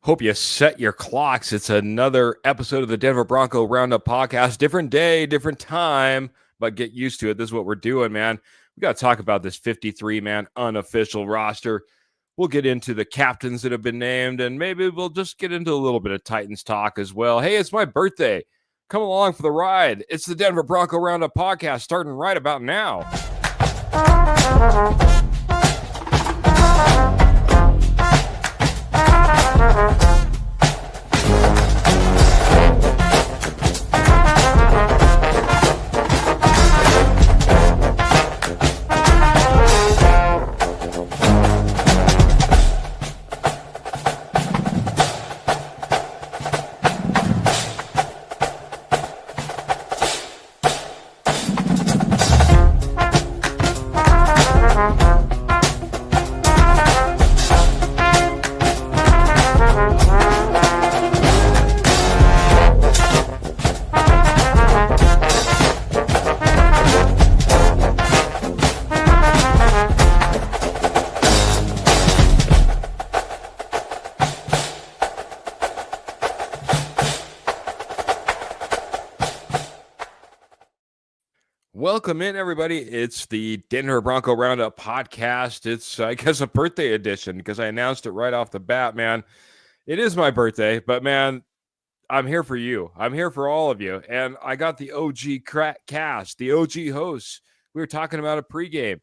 Hope you set your clocks. It's another episode of the Denver Bronco Roundup podcast. Different day, different time, but get used to it. This is what we're doing, man. We got to talk about this 53-man unofficial roster. We'll get into the captains that have been named, and maybe we'll just get into a little bit of Titans talk as well. Hey, it's my birthday. Come along for the ride. It's the Denver Bronco Roundup podcast starting right about now. Welcome in, everybody. It's the Denver Bronco Roundup podcast. It's, I guess, a birthday edition because I announced it right off the bat, man. It is my birthday, but, man, I'm here for you. I'm here for all of you. And I got the OG cast, the OG hosts. We were talking about a pregame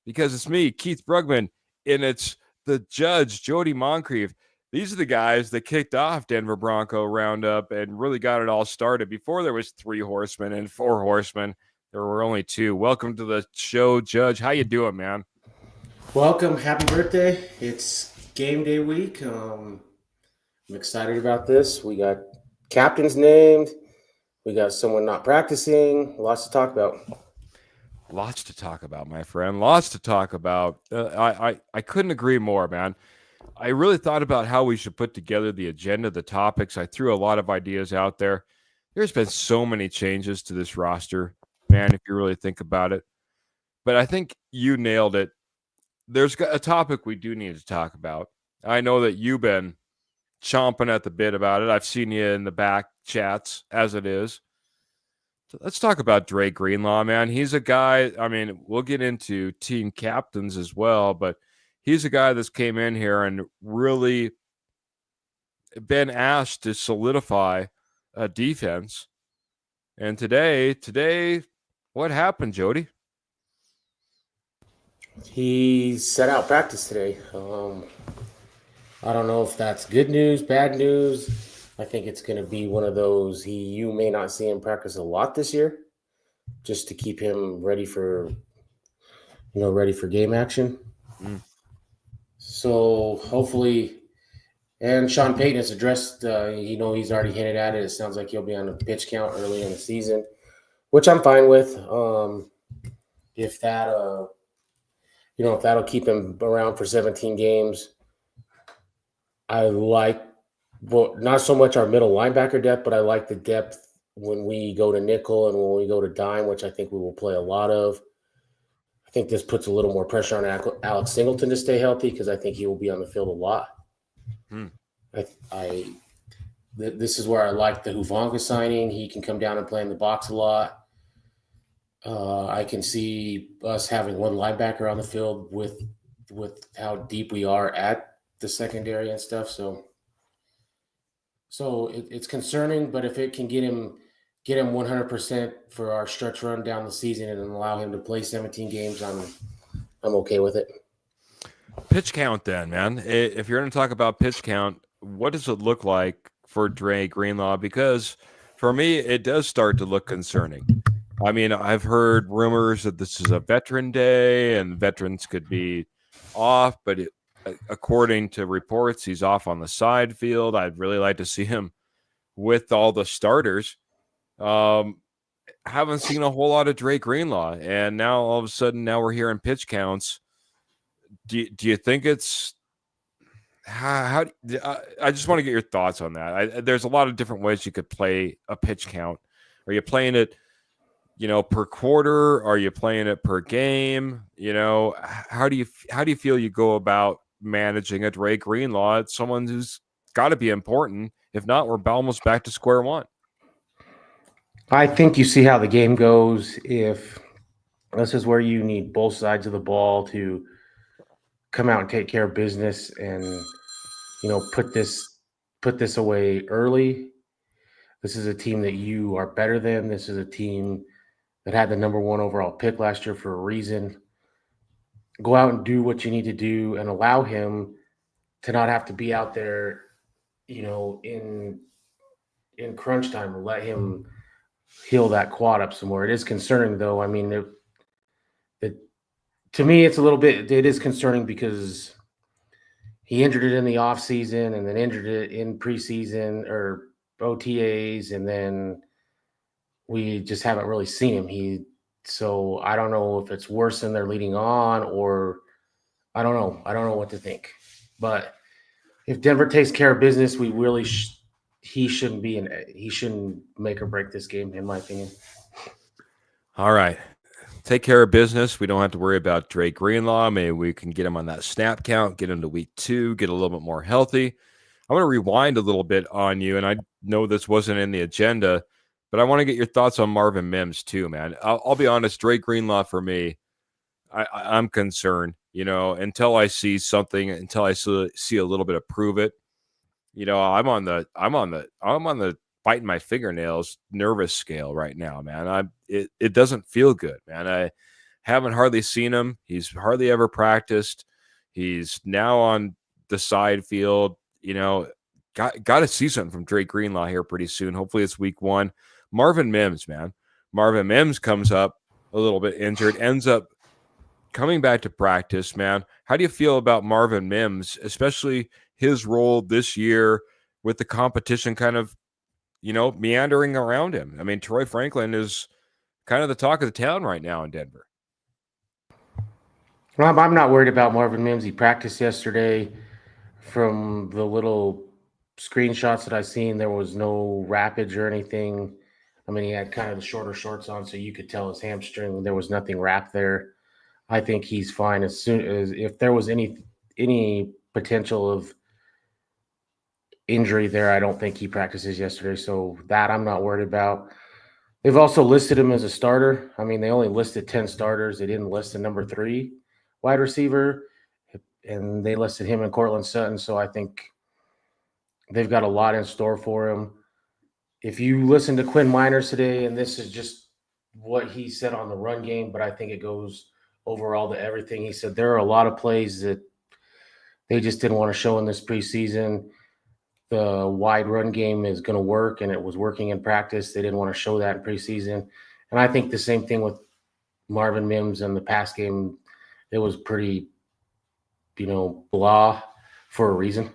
because it's me, Keith Brugman, and it's the judge, Jody Moncrief. These are the guys that kicked off Denver Bronco Roundup and really got it all started. Before there was 3 horsemen and 4 horsemen, there were only 2. Welcome to the show, Judge. How you doing, man? Welcome. Happy birthday. It's game day week. I'm excited about this. We got captains named. We got someone not practicing. Lots to talk about. Lots to talk about, my friend. Lots to talk about. I couldn't agree more, man. I really thought about how we should put together the agenda, the topics. I threw a lot of ideas out there. There's been so many changes to this roster, man, if you really think about it. But I think you nailed it. There's a topic we do need to talk about. I know that you've been chomping at the bit about it. I've seen you in the back chats as it is. So let's talk about Dre Greenlaw, man. He's a guy, I mean, we'll get into team captains as well, but he's a guy that's came in here and really been asked to solidify a defense. And today, what happened, Jody? He set out practice today. I don't know if that's good news, bad news. I think it's going to be one of those you may not see him practice a lot this year, just to keep him ready for game action. So hopefully, and Sean Payton has addressed, he's already hinted at it. It sounds like he'll be on a pitch count early in the season, which I'm fine with. If that'll keep him around for 17 games, I like, well, not so much our middle linebacker depth, but I like the depth when we go to nickel and when we go to dime, which I think we will play a lot of. I think this puts a little more pressure on Alex Singleton to stay healthy because I think he will be on the field a lot. This is where I like the Huvanga signing. He can come down and play in the box a lot. I can see us having one linebacker on the field with how deep we are at the secondary and stuff. So it's concerning, but if it can get him 100% for our stretch run down the season and allow him to play 17 games, I'm okay with it. Pitch count then, man. If you're going to talk about pitch count, what does it look like for Dre Greenlaw? Because for me, it does start to look concerning. I mean, I've heard rumors that this is a veteran day and veterans could be off, but according to reports, he's off on the side field. I'd really like to see him with all the starters. Haven't seen a whole lot of Dre Greenlaw, and now all of a sudden, now we're hearing pitch counts. Do you think it's how I just want to get your thoughts on that. There's a lot of different ways you could play a pitch count. Are you playing it, per quarter? Are you playing it per game? How do you feel you go about managing a Dre Greenlaw? It's someone who's got to be important. If not, we're almost back to square one. I think you see how the game goes. If this is where you need both sides of the ball to come out and take care of business and put this away early. This is a team that you are better than. This is a team that had the number 1 overall pick last year for a reason. Go out and do what you need to do and allow him to not have to be out there, in crunch time, and let him heal that quad up some more. It is concerning, though. I mean, to me, it is concerning because he injured it in the offseason and then injured it in preseason or OTAs, and then we just haven't really seen him. So I don't know if it's worse than they're leading on, or I don't know. I don't know what to think. But if Denver takes care of business, we really he shouldn't make or break this game, in my opinion. All right. Take care of business. We don't have to worry about Drake Greenlaw. Maybe we can get him on that snap count, get him to week 2, get a little bit more healthy. I want to rewind a little bit on you, and I know this wasn't in the agenda, but I want to get your thoughts on Marvin Mims too, man. I'll be honest, Drake Greenlaw for me, I'm concerned, until I see something, until I see a little bit of prove it. I'm on the biting my fingernails nervous scale right now, man. It doesn't feel good, man. I haven't hardly seen him. He's hardly ever practiced. He's now on the side field. Got to see something from Drake Greenlaw here pretty soon. Hopefully it's week 1. Marvin Mims, man. Marvin Mims comes up a little bit injured, ends up coming back to practice, man. How do you feel about Marvin Mims, especially his role this year with the competition kind of, meandering around him? I mean, Troy Franklin is kind of the talk of the town right now in Denver. Rob, I'm not worried about Marvin Mims. He practiced yesterday. From the little screenshots that I've seen, there was no wrappage or anything. I mean, he had kind of the shorter shorts on, so you could tell his hamstring. There was nothing wrapped there. I think he's fine. As soon as if there was any potential of injury there, I don't think he practices yesterday. So that I'm not worried about. They've also listed him as a starter. I mean, they only listed 10 starters. They didn't list the number 3 wide receiver, and they listed him and Cortland Sutton. So I think they've got a lot in store for him. If you listen to Quinn Miners today, and this is just what he said on the run game, but I think it goes overall to everything. He said there are a lot of plays that they just didn't want to show in this preseason. The wide run game is going to work, and it was working in practice. They didn't want to show that in preseason. And I think the same thing with Marvin Mims and the pass game. It was pretty, blah for a reason.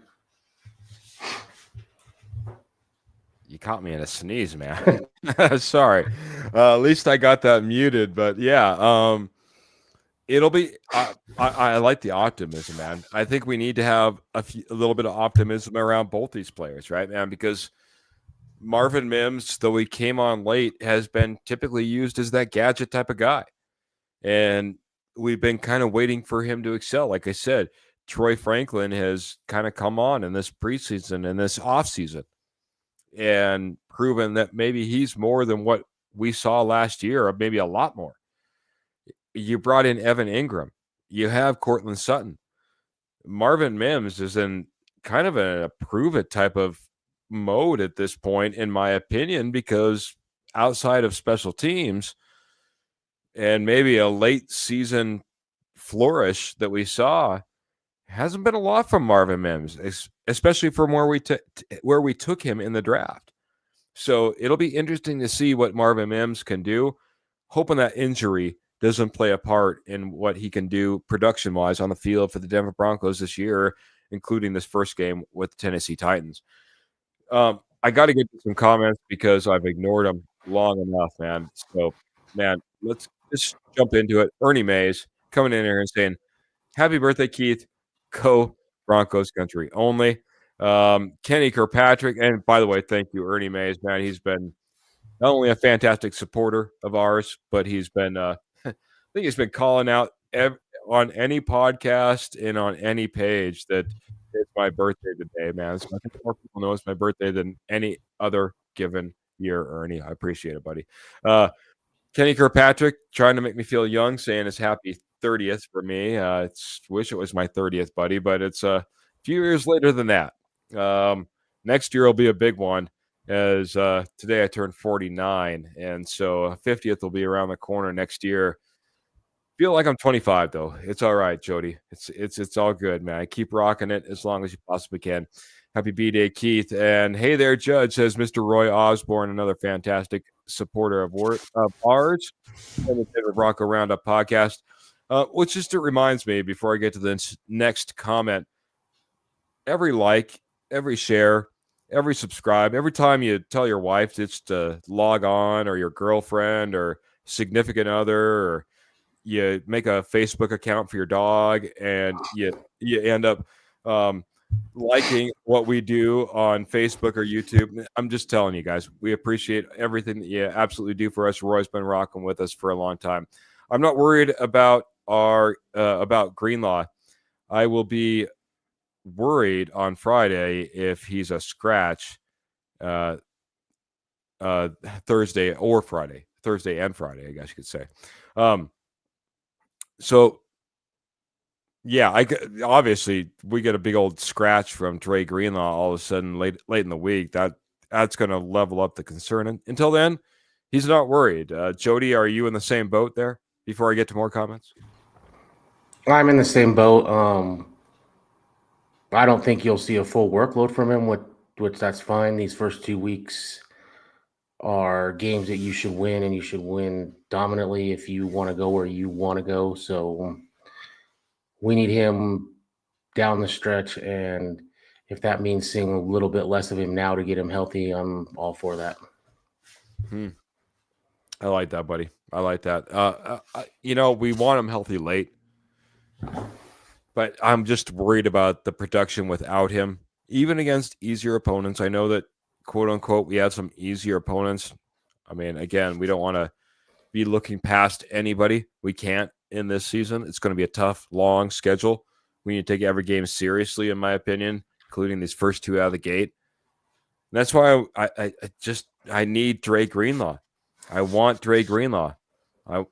You caught me in a sneeze, man. Sorry. At least I got that muted, but yeah. It'll be. I like the optimism, man. I think we need to have a little bit of optimism around both these players, right, man? Because Marvin Mims, though he came on late, has been typically used as that gadget type of guy, and we've been kind of waiting for him to excel. Like I said, Troy Franklin has kind of come on in this preseason and this offseason and proven that maybe he's more than what we saw last year, or maybe a lot more. You brought in Evan Ingram. You have Cortland Sutton. Marvin Mims is in kind of a prove it type of mode at this point, in my opinion, because outside of special teams and maybe a late season flourish that we saw, hasn't been a lot from Marvin Mims, especially from where we took him in the draft. So it'll be interesting to see what Marvin Mims can do, hoping that injury doesn't play a part in what he can do production-wise on the field for the Denver Broncos this year, including this first game with the Tennessee Titans. I got to get to some comments because I've ignored them long enough, man. So, man, let's just jump into it. Ernie Mays coming in here and saying, happy birthday, Keith. Go Broncos country only. Kenny Kirkpatrick, and by the way, thank you, Ernie Mays, man. He's been not only a fantastic supporter of ours, but he's been, I think he's been calling out on any podcast and on any page that it's my birthday today, man. So I think more people know it's my birthday than any other given year, Ernie. I appreciate it, buddy. Kenny Kirkpatrick trying to make me feel young, saying it's happy 30th for me. Wish it was my 30th, buddy, but it's a few years later than that. Next year will be a big one, as today I turned 49, and so 50th will be around the corner next year. Feel like I'm 25 though. It's all right, Jody. It's all good, man. I keep rocking it as long as you possibly can. Happy B-Day, Keith. And hey there, Judge, says Mr. Roy Osborne, another fantastic supporter of ours and the Denver Bronco Roundup podcast. Which just it reminds me before I get to the next comment, every like, every share, every subscribe, every time you tell your wife just to log on, or your girlfriend or significant other, or you make a Facebook account for your dog, and you end up liking what we do on Facebook or YouTube. I'm just telling you guys, we appreciate everything that you absolutely do for us. Roy's been rocking with us for a long time. I'm not worried about about Greenlaw. I will be worried on Friday if he's a scratch Thursday or Friday. Thursday and Friday, I guess you could say. So yeah, obviously we get a big old scratch from Dre Greenlaw all of a sudden late in the week. That's going to level up the concern. Until then, he's not worried. Jody, are you in the same boat there? Before I get to more comments, I'm in the same boat. I don't think you'll see a full workload from him, which that's fine. These first 2 weeks are games that you should win, and you should win dominantly if you want to go where you want to go. So we need him down the stretch, and if that means seeing a little bit less of him now to get him healthy, I'm all for that. I like that, buddy. I like that. We want him healthy late, but I'm just worried about the production without him, even against easier opponents. I know that, quote unquote, we have some easier opponents. I mean, again, we don't want to be looking past anybody. We can't in this season. It's going to be a tough, long schedule. We need to take every game seriously, in my opinion, including these first two out of the gate. And that's why I need Dre Greenlaw. I want Dre Greenlaw.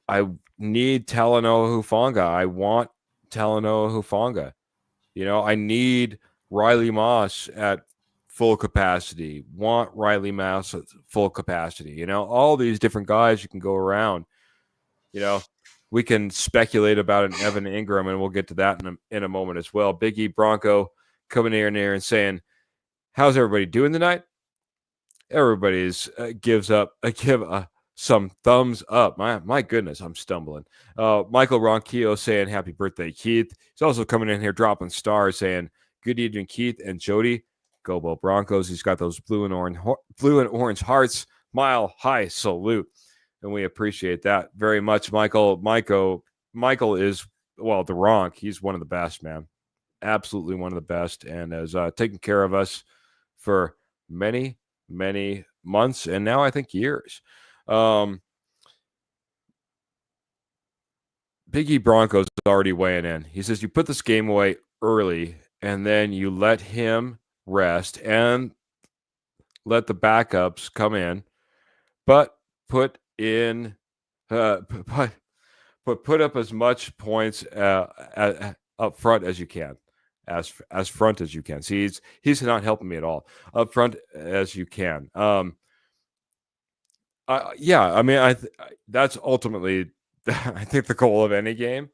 I need Talanoa Hufanga. I want Talanoa Hufanga. I need Riley Moss at full capacity. Want Riley Moss at full capacity. All these different guys you can go around. We can speculate about an Evan Ingram, and we'll get to that in a moment as well. Big E Bronco coming in here and saying, "How's everybody doing tonight?" Everybody's give some thumbs up. My goodness, I'm stumbling. Michael Ronquillo saying, "Happy birthday, Keith." He's also coming in here dropping stars, saying, "Good evening, Keith and Jody. Go Bo Broncos." He's got those blue and orange hearts. Mile high salute. And we appreciate that very much, Michael. Michael is, well, the Ronk. He's one of the best, man. Absolutely one of the best, and has taken care of us for many, many months, and now I think years. Biggie Broncos is already weighing in. He says, you put this game away early, and then you let him rest and let the backups come in, but put up as much points up front as you can, as front as you can. See, he's not helping me at all. Up front as you can. That's ultimately, I think, the goal of any game.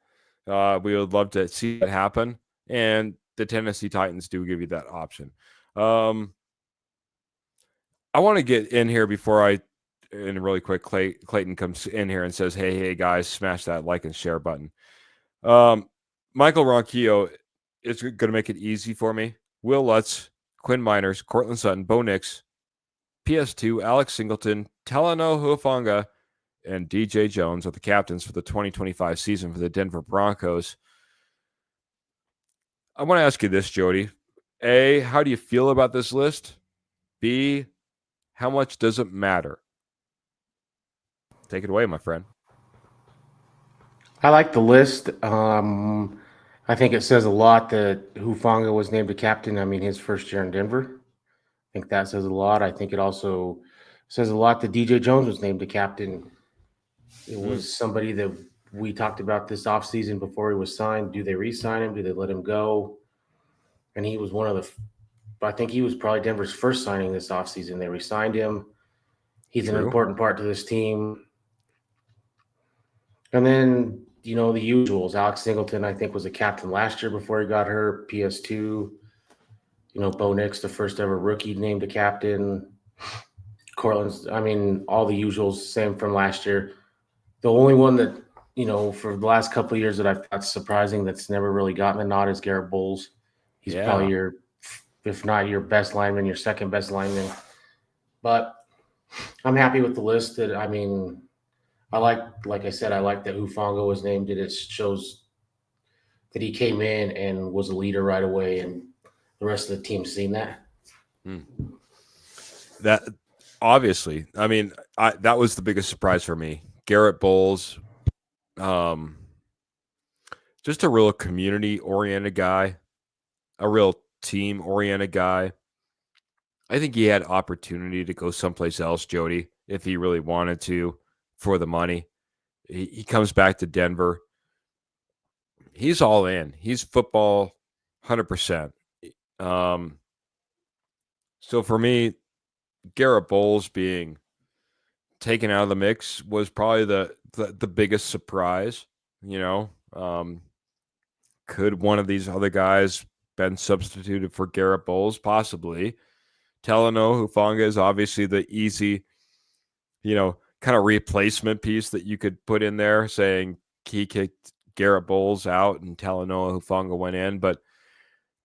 We would love to see it happen, and the Tennessee Titans do give you that option. I want to get in here before and really quick, Clayton comes in here and says, hey guys, smash that like and share button. Michael Ronquillo is going to make it easy for me. Will Lutz, Quinn Miners, Cortland Sutton, Bo Nix, PS2, Alex Singleton, Talanoa Hufanga, and DJ Jones are the captains for the 2025 season for the Denver Broncos. I want to ask you this, Jody. A, how do you feel about this list? B, how much does it matter? Take it away, my friend. I like the list. I think it says a lot that Hufanga was named a captain. I mean, his first year in Denver. I think that says a lot. I think it also says a lot that DJ Jones was named a captain. It Hmm. was somebody that we talked about this offseason before he was signed. Do they re-sign him? Do they let him go? And he was one of I think he was probably Denver's first signing this offseason. They re-signed him. He's an True. important part to this team. And then, the usuals. Alex Singleton, I think, was a captain last year before he got hurt. PS2. Bo Nix, the first ever rookie named a captain. Cortland's, I mean, all the usuals, same from last year. The only one that, for the last couple of years that I thought surprising that's never really gotten a nod is Garrett Bowles. He's probably Yeah. if not your best lineman, your second best lineman. But I'm happy with the list. That I mean, like I said, I like that Hufanga was named. It shows that he came in and was a leader right away, and the rest of the team's seen that. Hmm. That obviously, I mean, that was the biggest surprise for me. Garrett Bowles, um, just a real community-oriented guy, a real team-oriented guy. I think he had opportunity to go someplace else, Jody, if he really wanted to for the money. He comes back to Denver. He's all in. He's football 100%. Um, so for me, Garrett Bowles being taken out of the mix was probably the biggest surprise. Could one of these other guys been substituted for Garrett Bowles? Possibly. Talanoa Hufanga is obviously the easy, kind of replacement piece that you could put in there, saying he kicked Garrett Bowles out and Talanoa Hufanga went in. But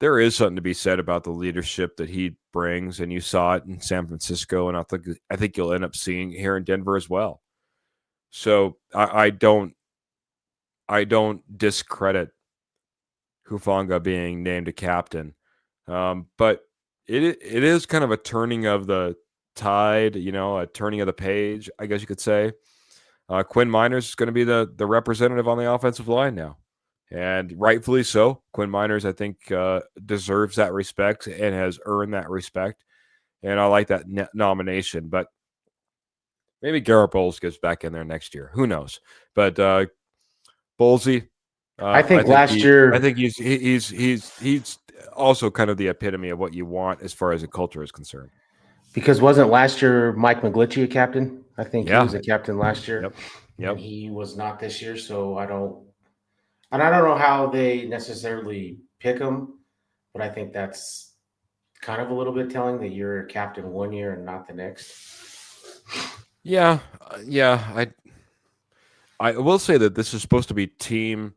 there is something to be said about the leadership that he brings, and you saw it in San Francisco, and I think you'll end up seeing here in Denver as well. So I don't discredit Hufanga being named a captain, but it is kind of a turning of the tide, a turning of the page, I guess you could say. Quinn Miners is going to be the representative on the offensive line now, and rightfully so. Quinn Miners, I think, deserves that respect and has earned that respect, and I like that nomination. But maybe Garrett Bowles gets back in there next year. Who knows? But Bowlesy, I think last year, I think he's also kind of the epitome of what you want as far as a culture is concerned. because wasn't last year Mike McGlinchey a captain? I think he was Yeah. a captain last year, Yep. and Yep. he was not this year. So I don't know how they necessarily pick him, but I think that's kind of a little bit telling that you're a captain one year and not the next. Yeah. Yeah. I will say that this is supposed to be team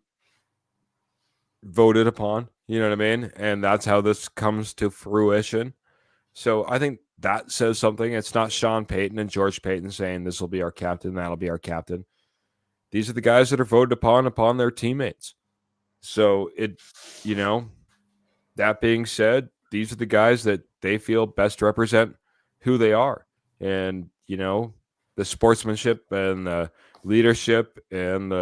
voted upon. You know what I mean? And that's how this comes to fruition. So I think that says something. It's not Sean Payton and George Payton saying this will be our captain, that'll be our captain. These are the guys that are voted upon their teammates. So that being said, these are the guys that they feel best represent who they are. And, the sportsmanship and the leadership and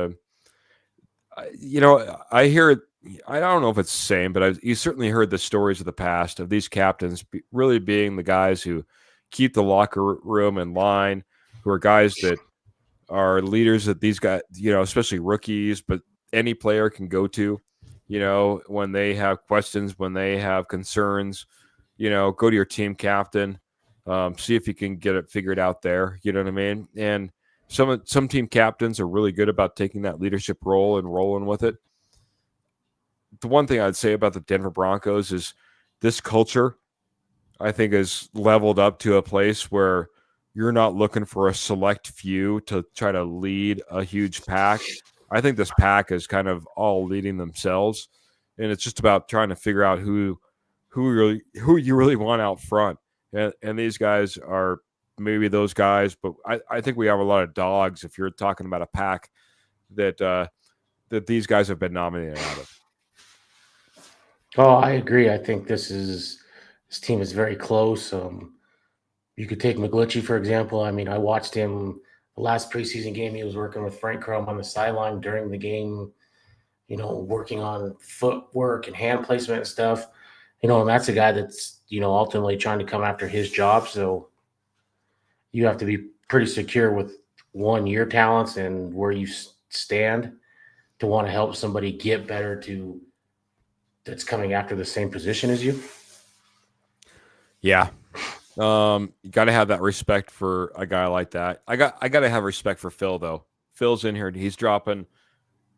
I hear, I don't know if it's the same, but you certainly heard the stories of the past of these captains really being the guys who keep the locker room in line, who are guys that are leaders that these guys, especially rookies, but any player can go to, when they have questions, when they have concerns, go to your team captain, see if you can get it figured out there. You know what I mean? And some team captains are really good about taking that leadership role and rolling with it. The one thing I'd say about the Denver Broncos is this culture, I think, is leveled up to a place where you're not looking for a select few to try to lead a huge pack. I think this pack is kind of all leading themselves, and it's just about trying to figure out who you really want out front. And these guys are maybe those guys, but I think we have a lot of dogs if you're talking about a pack that that these guys have been nominated out of. Oh, I agree. I think this team is very close. You could take McGlinchey, for example. I mean, I watched him the last preseason game. He was working with Frank Crum on the sideline during the game. working on footwork and hand placement and stuff. And that's a guy that's, ultimately trying to come after his job. So you have to be pretty secure with your talents and where you stand to want to help somebody get better that's coming after the same position as you. Yeah. You got to have that respect for a guy like that. I got to have respect for Phil though. Phil's in here. He's dropping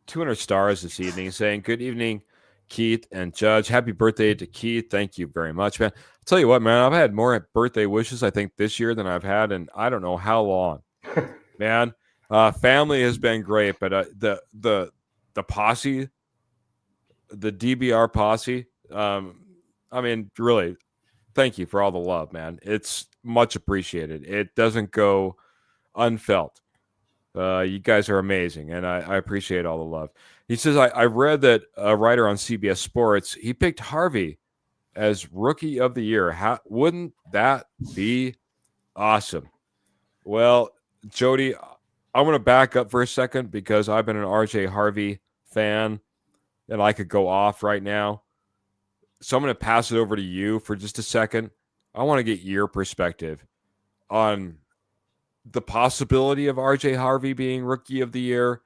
200 stars this evening, saying, "Good evening, Keith and Judge. Happy birthday to Keith. Thank you very much, man." I'll tell you what, man. I've had more birthday wishes, I think, this year than I've had in I don't know how long, man. Family has been great, but the posse, the DBR posse. I mean, really, thank you for all the love, man. It's much appreciated. It doesn't go unfelt. You guys are amazing, and I appreciate all the love. He says, I read that a writer on CBS Sports, he picked Harvey as Rookie of the Year. Wouldn't that be awesome? Well, Jody, I want to back up for a second because I've been an RJ Harvey fan, and I could go off right now. So I'm going to pass it over to you for just a second. I want to get your perspective on the possibility of RJ Harvey being Rookie of the Year,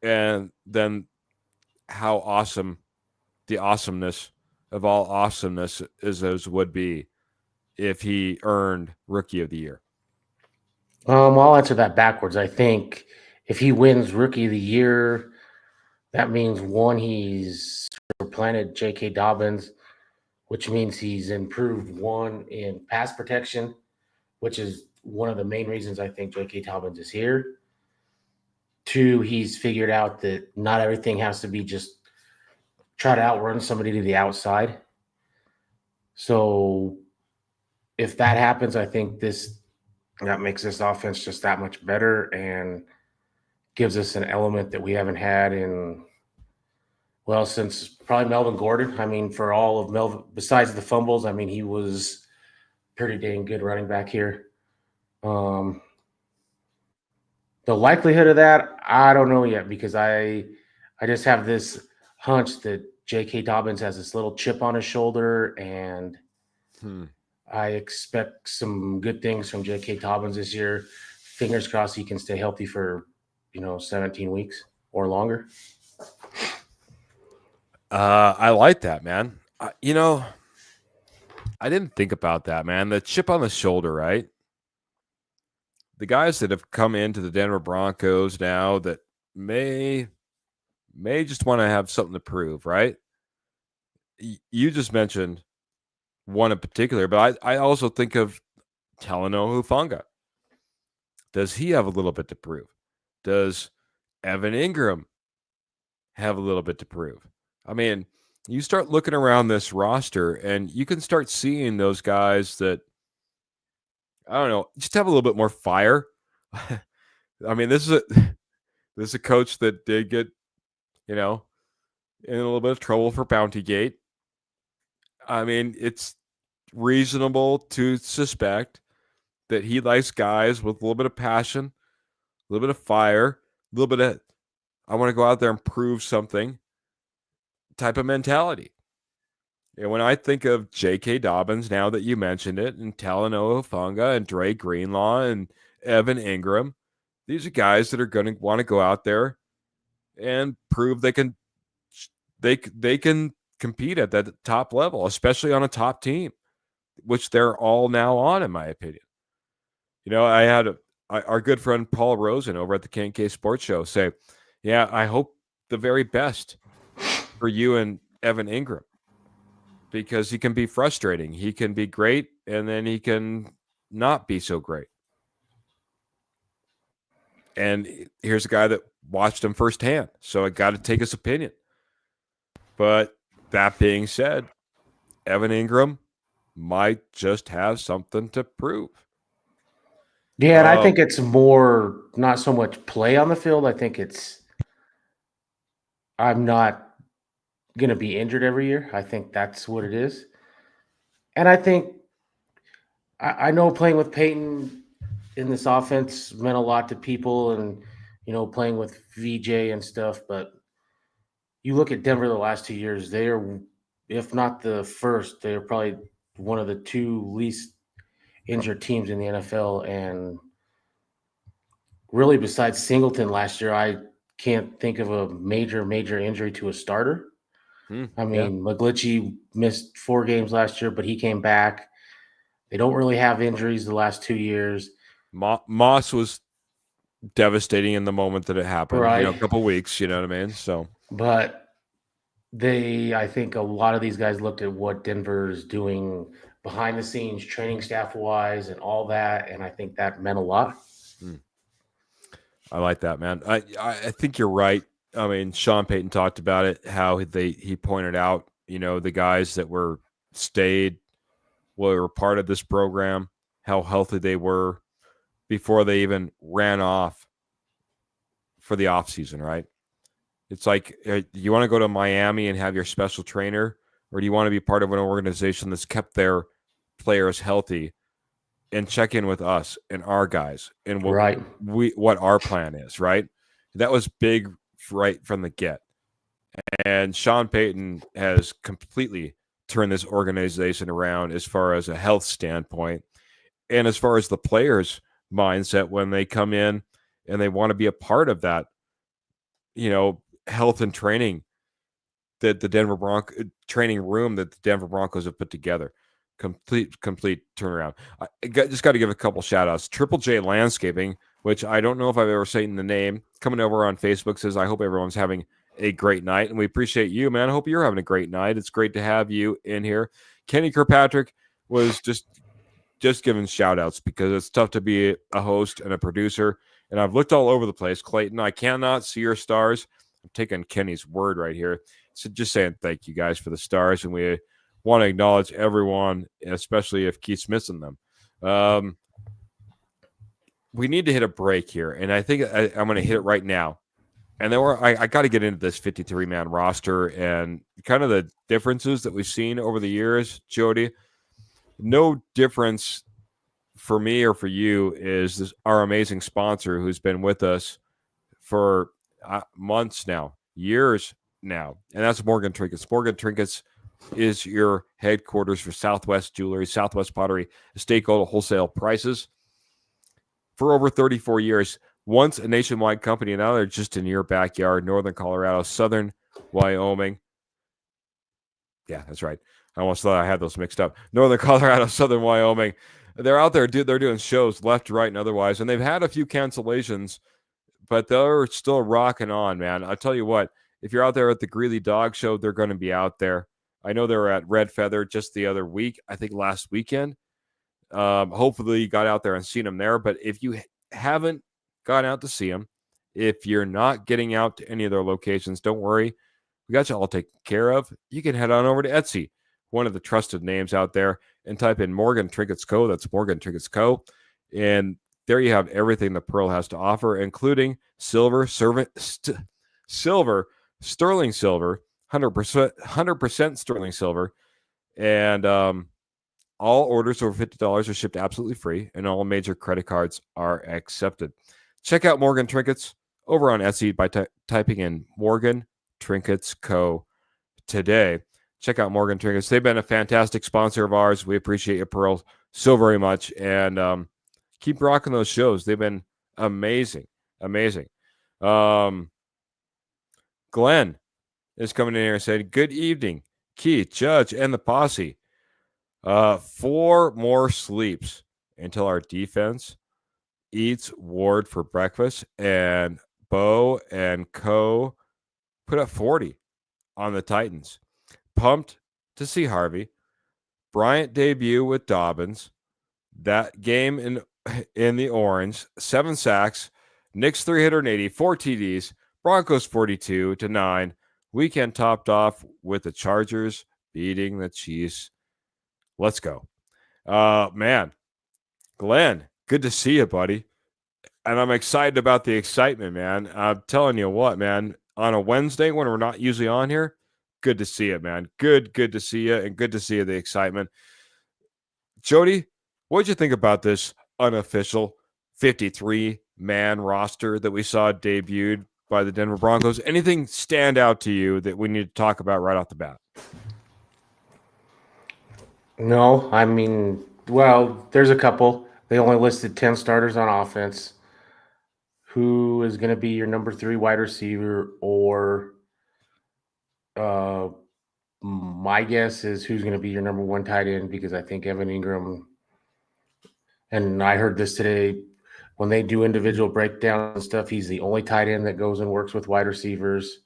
and then how awesome the awesomeness of all awesomeness is would be if he earned Rookie of the Year. I'll answer that backwards. I think if he wins Rookie of the Year, that means he's supplanted J.K. Dobbins, which means he's improved in pass protection, which is one of the main reasons I think J.K. Dobbins is here. 2, he's figured out that not everything has to be just try to outrun somebody to the outside. So if that happens, I think that makes this offense just that much better and gives us an element that we haven't had since probably Melvin Gordon. I mean, for all of Melvin, besides the fumbles, I mean, he was pretty dang good running back here. The likelihood of that, I don't know yet, because I just have this hunch that J.K. Dobbins has this little chip on his shoulder, and I expect some good things from J.K. Dobbins this year. Fingers crossed he can stay healthy for 17 weeks or longer. I like that, man. I didn't think about that, man. The chip on the shoulder, right? The guys that have come into the Denver Broncos now that may just want to have something to prove, right? You just mentioned one in particular, but I also think of Talanoa Hufanga. Does he have a little bit to prove? Does Evan Ingram have a little bit to prove? I mean, you start looking around this roster and you can start seeing those guys that, I don't know, just have a little bit more fire. I mean, this is a coach that did get, in a little bit of trouble for Bountygate. I mean, it's reasonable to suspect that he likes guys with a little bit of passion, a little bit of fire, a little bit of, I want to go out there and prove something type of mentality. And when I think of J.K. Dobbins, now that you mentioned it, and Talanoa Hufanga and Dre Greenlaw and Evan Ingram, these are guys that are going to want to go out there and prove they can compete at that top level, especially on a top team, which they're all now on, in my opinion. I had our good friend Paul Rosen over at the K&K Sports Show say, "Yeah, I hope the very best for you and Evan Ingram, because he can be frustrating. He can be great, and then he can not be so great." And here's a guy that watched him firsthand, so I got to take his opinion. But that being said, Evan Ingram might just have something to prove. Yeah, and I think it's more not so much play on the field. I think I'm not going to be injured every year. I think that's what it is. And I think I know playing with Peyton in this offense meant a lot to people, and playing with VJ and stuff, but you look at Denver the last 2 years, they are, if not the first, they're probably one of the two least injured teams in the NFL. And really, besides Singleton last year, I can't think of a major injury to a starter. I Yeah. mean, McGlinchey missed 4 games last year, but he came back. They don't really have injuries the last 2 years. Moss was devastating in the moment that it happened, Right. a couple weeks, you know what I mean? So, But I think a lot of these guys looked at what Denver's doing behind the scenes, training staff wise, and all that. And I think that meant a lot. I like that, man. I think you're right. I mean, Sean Payton talked about it, how he pointed out, the guys that were part of this program, how healthy they were before they even ran off for the offseason, right? It's like, you want to go to Miami and have your special trainer, or do you want to be part of an organization that's kept their players healthy and check in with us and our guys and what our plan is, right? That was big right from the get. And Sean Payton has completely turned this organization around as far as a health standpoint and as far as the players' mindset when they come in and they want to be a part of that, health and training that the Denver Broncos training room that the Denver Broncos have put together. Complete turnaround. Just got to give a couple shout outs. Triple J Landscaping, which I don't know if I've ever seen the name, coming over on Facebook, says, I hope everyone's having a great night. And we appreciate you, man. I hope you're having a great night. It's great to have you in here. Kenny Kirkpatrick was just giving shout outs because it's tough to be a host and a producer. And I've looked all over the place. Clayton, I cannot see your stars. I'm taking Kenny's word right here. So just saying thank you guys for the stars. And we want to acknowledge everyone, especially if Keith's missing them. We need to hit a break here. And I think I'm going to hit it right now. And then I got to get into this 53-man roster and kind of the differences that we've seen over the years, Jody. No difference for me or for you is our amazing sponsor who's been with us for months now, years now, and that's Morgan Trinkets. Morgan Trinkets is your headquarters for Southwest Jewelry, Southwest Pottery, Estate Gold wholesale prices for over 34 years. Once a nationwide company, and now they're just in your backyard, Northern Colorado, Southern Wyoming. Yeah, that's right. I almost thought I had those mixed up. Northern Colorado, Southern Wyoming. They're out there. They're doing shows left, right, and otherwise, and they've had a few cancellations, but they're still rocking on, man. I'll tell you what, if you're out there at the Greeley Dog Show, they're going to be out there. I know they were at Red Feather just the other week, I think last weekend. Hopefully you got out there and seen them there. But if you haven't gone out to see them, if you're not getting out to any of their locations, don't worry. We got you all taken care of. You can head on over to Etsy, one of the trusted names out there, and type in Morgan Trinkets Co. That's Morgan Trinkets Co. And there you have everything the Pearl has to offer, including silver, sterling silver, 100% sterling silver, and all orders over $50 are shipped absolutely free, and all major credit cards are accepted. Check out Morgan Trinkets over on Etsy by typing in Morgan Trinkets Co. today. Check out Morgan Trinkets. They've been a fantastic sponsor of ours. We appreciate you, Pearl, so very much, and keep rocking those shows. They've been amazing. Glenn is coming in here and saying, good evening, Keith, Judge, and the posse. 4 more sleeps until our defense eats Ward for breakfast, and Bo and Co. put up 40 on the Titans. Pumped to see Harvey. Bryant debut with Dobbins. That game in the orange, 7 sacks, Knicks 380, 4 TDs, Broncos 42-9. Weekend topped off with the Chargers beating the Chiefs. Let's go. Man, Glenn, good to see you, buddy. And I'm excited about the excitement, man. I'm telling you what, man, on a Wednesday when we're not usually on here, good to see it, man. Good to see you, and good to see the excitement. Jody, what did you think about this unofficial 53-man roster that we saw debuted by the Denver Broncos. Anything stand out to you that we need to talk about right off the bat? No, I mean, well, there's a couple. They only listed 10 starters on offense. Who is going to be your number 3 wide receiver? Or my guess is who's going to be your number 1 tight end, because I think Evan Ingram, and I heard this today, when they do individual breakdowns and stuff, he's the only tight end that goes and works with wide receivers.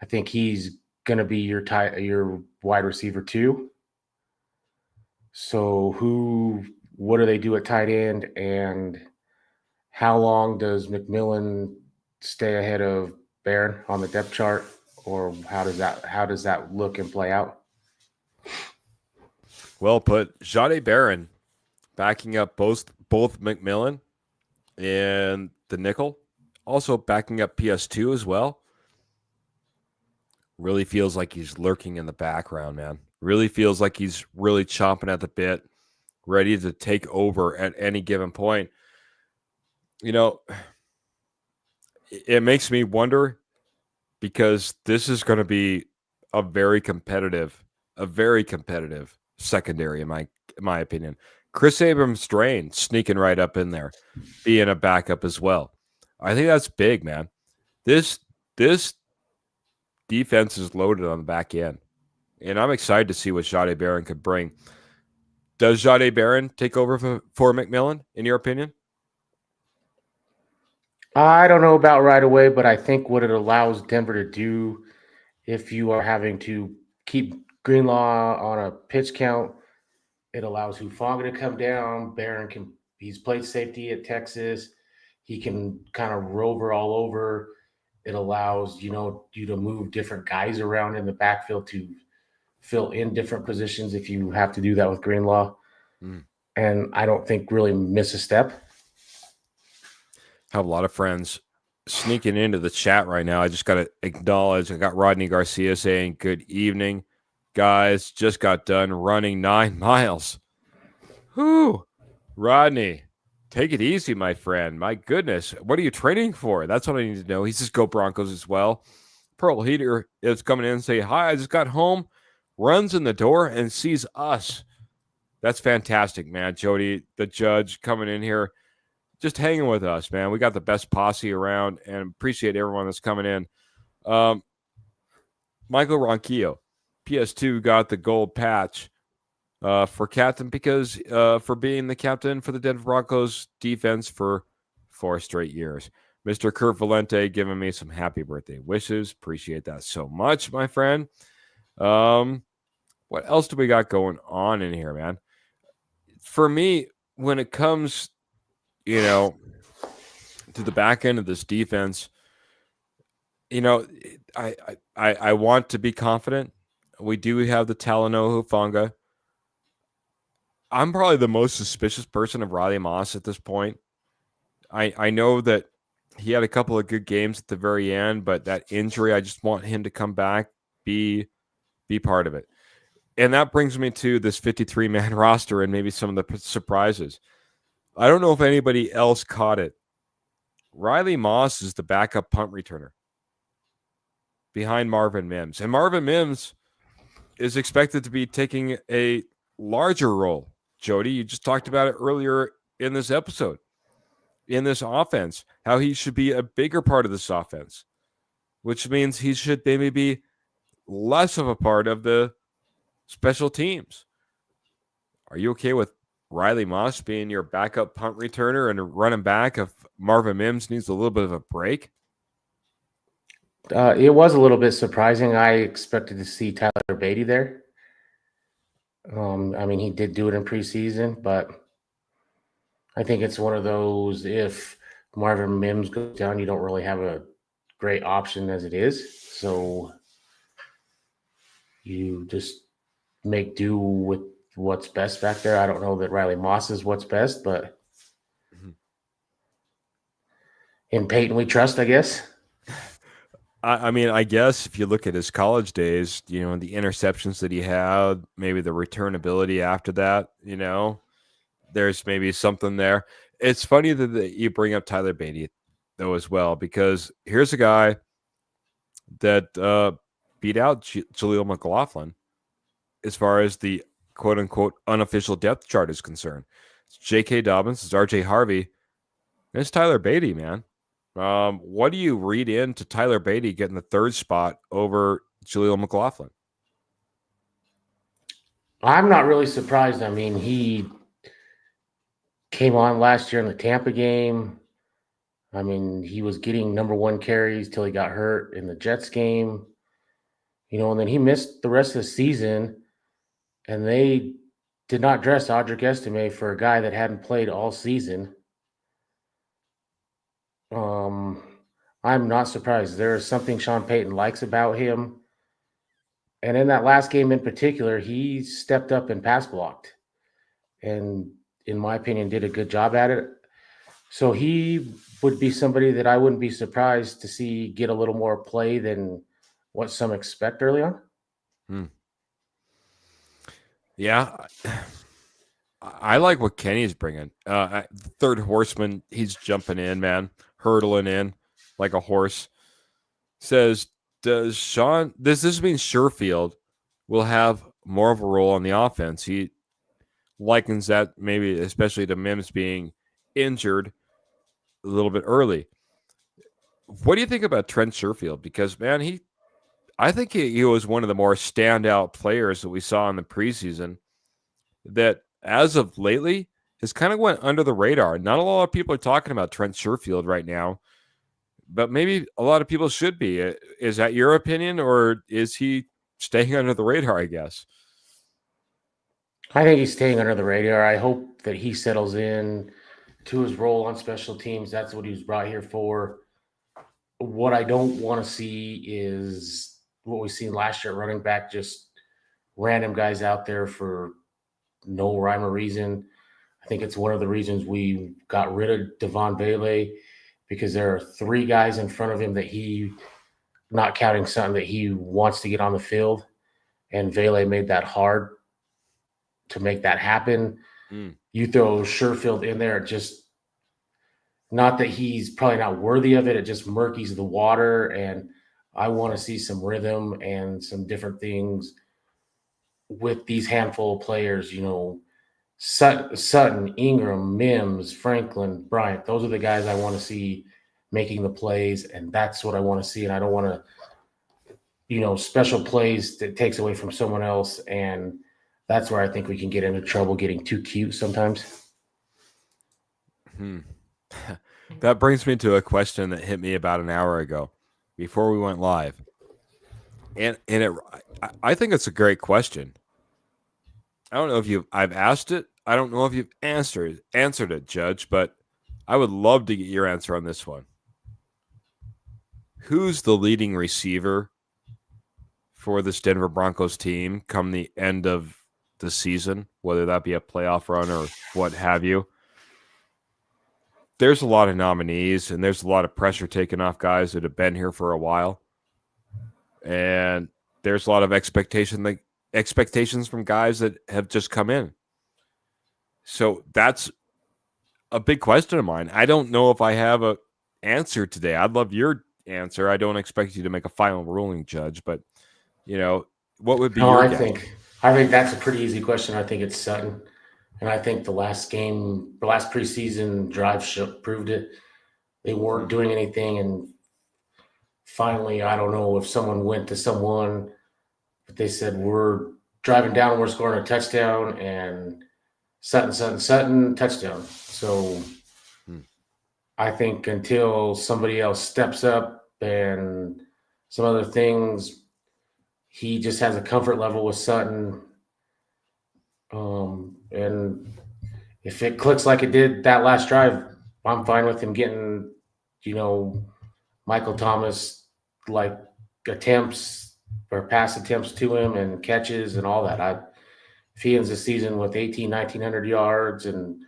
I think he's going to be your wide receiver 2. So what do they do at tight end, and how long does McMillan stay ahead of Barron on the depth chart, or how does that look and play out? Well put. Jahdae Barron backing up both McMillan and the nickel, also backing up PS2 as well. Really feels like he's lurking in the background, man. Really feels like he's really chomping at the bit, ready to take over at any given point. You know, it makes me wonder, because this is going to be a very competitive secondary, in my opinion. Chris Abrams-Drain sneaking right up in there, being a backup as well. I think that's big, man. This defense is loaded on the back end, and I'm excited to see what Jahdae Barron could bring. Does Jahdae Barron take over for McMillan, in your opinion? I don't know about right away, but I think what it allows Denver to do, if you are having to keep Greenlaw on a pitch count, it allows Hufanga to come down. Barron he's played safety at Texas. He can kind of rover all over. It allows, you to move different guys around in the backfield to fill in different positions if you have to do that with Greenlaw. And I don't think really miss a step. Have a lot of friends sneaking into the chat right now. I just got to acknowledge, I got Rodney Garcia saying, good evening, guys. Just got done running 9 miles. Whew. Rodney, take it easy, my friend. My goodness. What are you training for? That's what I need to know. He says, go Broncos as well. Pearl Heater is coming in and say, hi, I just got home, runs in the door and sees us. That's fantastic, man. Jody, the judge, coming in here, just hanging with us, man. We got the best posse around, and appreciate everyone that's coming in. Michael Ronquillo, PS2 got the gold patch for captain, because for being the captain for the Denver Broncos defense for 4 straight years. Mr. Kurt Valente giving me some happy birthday wishes. Appreciate that so much, my friend. What else do we got going on in here, man? For me, when it comes, to the back end of this defense, I want to be confident. We do have the Talanoa Hufanga. I'm probably the most suspicious person of Riley Moss at this point. I know that he had a couple of good games at the very end, but that injury, I just want him to come back, be part of it. And that brings me to this 53-man roster and maybe some of the surprises. I don't know if anybody else caught it. Riley Moss is the backup punt returner behind Marvin Mims. And Marvin Mims is expected to be taking a larger role. Jody, you just talked about it earlier in this episode, in this offense, how he should be a bigger part of this offense, which means he should maybe be less of a part of the special teams. Are you okay with Riley Moss being your backup punt returner and running back if Marvin Mims needs a little bit of a break? It was a little bit surprising. I expected to see Tyler Beatty there. He did do it in preseason, but I think it's one of those, if Marvin Mims goes down, you don't really have a great option as it is. So you just make do with what's best back there. I don't know that Riley Moss is what's best, but in Peyton we trust, I guess. I guess if you look at his college days, the interceptions that he had, maybe the returnability after that, there's maybe something there. It's funny that you bring up Tyler Beatty. though, as well, because here's a guy that beat out Jaleel McLaughlin as far as the quote unquote unofficial depth chart is concerned. It's J.K. Dobbins, it's R.J. Harvey, and it's Tyler Beatty, man. What do you read into Tyler Beatty getting the third spot over Jaleel McLaughlin? I'm not really surprised. I mean, he came on last year in the Tampa game. I mean, he was getting number one carries till he got hurt in the Jets game. And then he missed the rest of the season, and they did not dress Audric Estime for a guy that hadn't played all season. I'm not surprised. There is something Sean Payton likes about him. And in that last game in particular, he stepped up and pass blocked. And in my opinion, did a good job at it. So he would be somebody that I wouldn't be surprised to see get a little more play than what some expect early on. Yeah. I like what Kenny's bringing. Third horseman, he's jumping in, man, hurdling in like a horse. Says, does this mean Sherfield will have more of a role on the offense? He likens that maybe especially to Mims being injured a little bit early. What do you think about Trent Sherfield? Because, man, I think he was one of the more standout players that we saw in the preseason that as of lately has kind of went under the radar. Not a lot of people are talking about Trent Sherfield right now, but maybe a lot of people should be. Is that your opinion, or is he staying under the radar, I guess? I think he's staying under the radar. I hope that he settles in to his role on special teams. That's what he was brought here for. What I don't want to see is what we seen last year at running back, just random guys out there for no rhyme or reason. I think it's one of the reasons we got rid of Devon Bailey, because there are three guys in front of him that he, not counting something that he wants to get on the field, and Bailey made that hard to make that happen. You throw Sherfield in there, just not that he's probably not worthy of it. It just murkies the water, and I want to see some rhythm and some different things with these handful of players. Sutton, Ingram, Mims, Franklin, Bryant. Those are the guys I want to see making the plays, and that's what I want to see. And I don't want to, special plays that takes away from someone else, and that's where I think we can get into trouble getting too cute sometimes. That brings me to a question that hit me about an hour ago before we went live. And I think it's a great question. I don't know if I've asked it. I don't know if you've answered it, Judge, but I would love to get your answer on this one. Who's the leading receiver for this Denver Broncos team come the end of the season, whether that be a playoff run or what have you? There's a lot of nominees, and there's a lot of pressure taken off guys that have been here for a while. And there's a lot of expectations from guys that have just come in. So that's a big question of mine. I don't know if I have an answer today. I'd love your answer. I don't expect you to make a final ruling, Judge, but what would be your guess? I think that's a pretty easy question. I think it's Sutton. And I think the last preseason drive proved it. They weren't doing anything. And finally, I don't know if someone went to someone, but they said, we're driving down and we're scoring a touchdown, and Sutton, touchdown. So I think until somebody else steps up and some other things, he just has a comfort level with Sutton. And if it clicks like it did that last drive, I'm fine with him getting, Michael Thomas like attempts or pass attempts to him and catches and all that. If he ends the season with 1,900 yards and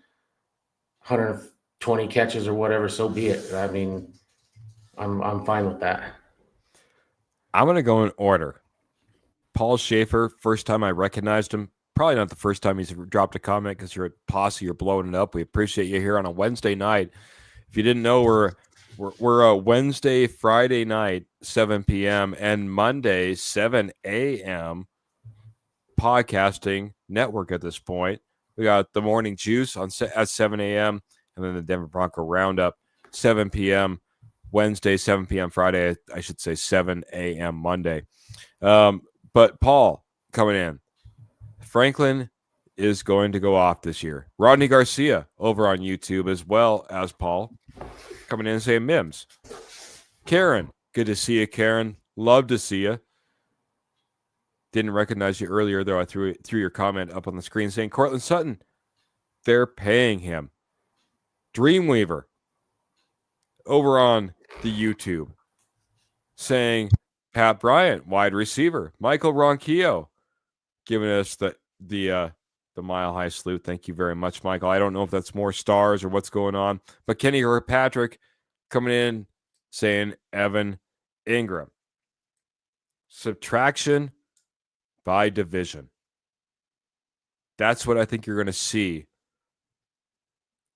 120 catches or whatever, so be it. I mean, I'm fine with that. I'm going to go in order. Paul Schaefer, first time I recognized him. Probably not the first time he's dropped a comment, because you're at Posse, you're blowing it up. We appreciate you here on a Wednesday night. If you didn't know, we're We're Wednesday, Friday night, 7 p.m. and Monday, 7 a.m. podcasting network at this point. We got the Morning Juice at 7 a.m. and then the Denver Bronco Roundup, 7 p.m. Wednesday, 7 p.m. Friday. I should say 7 a.m. Monday. But Paul coming in. Franklin is going to go off this year. Rodney Garcia over on YouTube, as well as Paul coming in and saying Mims. Karen, good to see you, Karen. Love to see you. Didn't recognize you earlier, though. I threw your comment up on the screen saying Cortland Sutton. They're paying him. Dreamweaver over on the YouTube saying Pat Bryant, wide receiver. Michael Ronquillo giving us the Mile High salute. Thank you very much, Michael. I don't know if that's more stars or what's going on, but Kenny Kirkpatrick coming in saying Evan Ingram. Subtraction by division. That's what I think you're going to see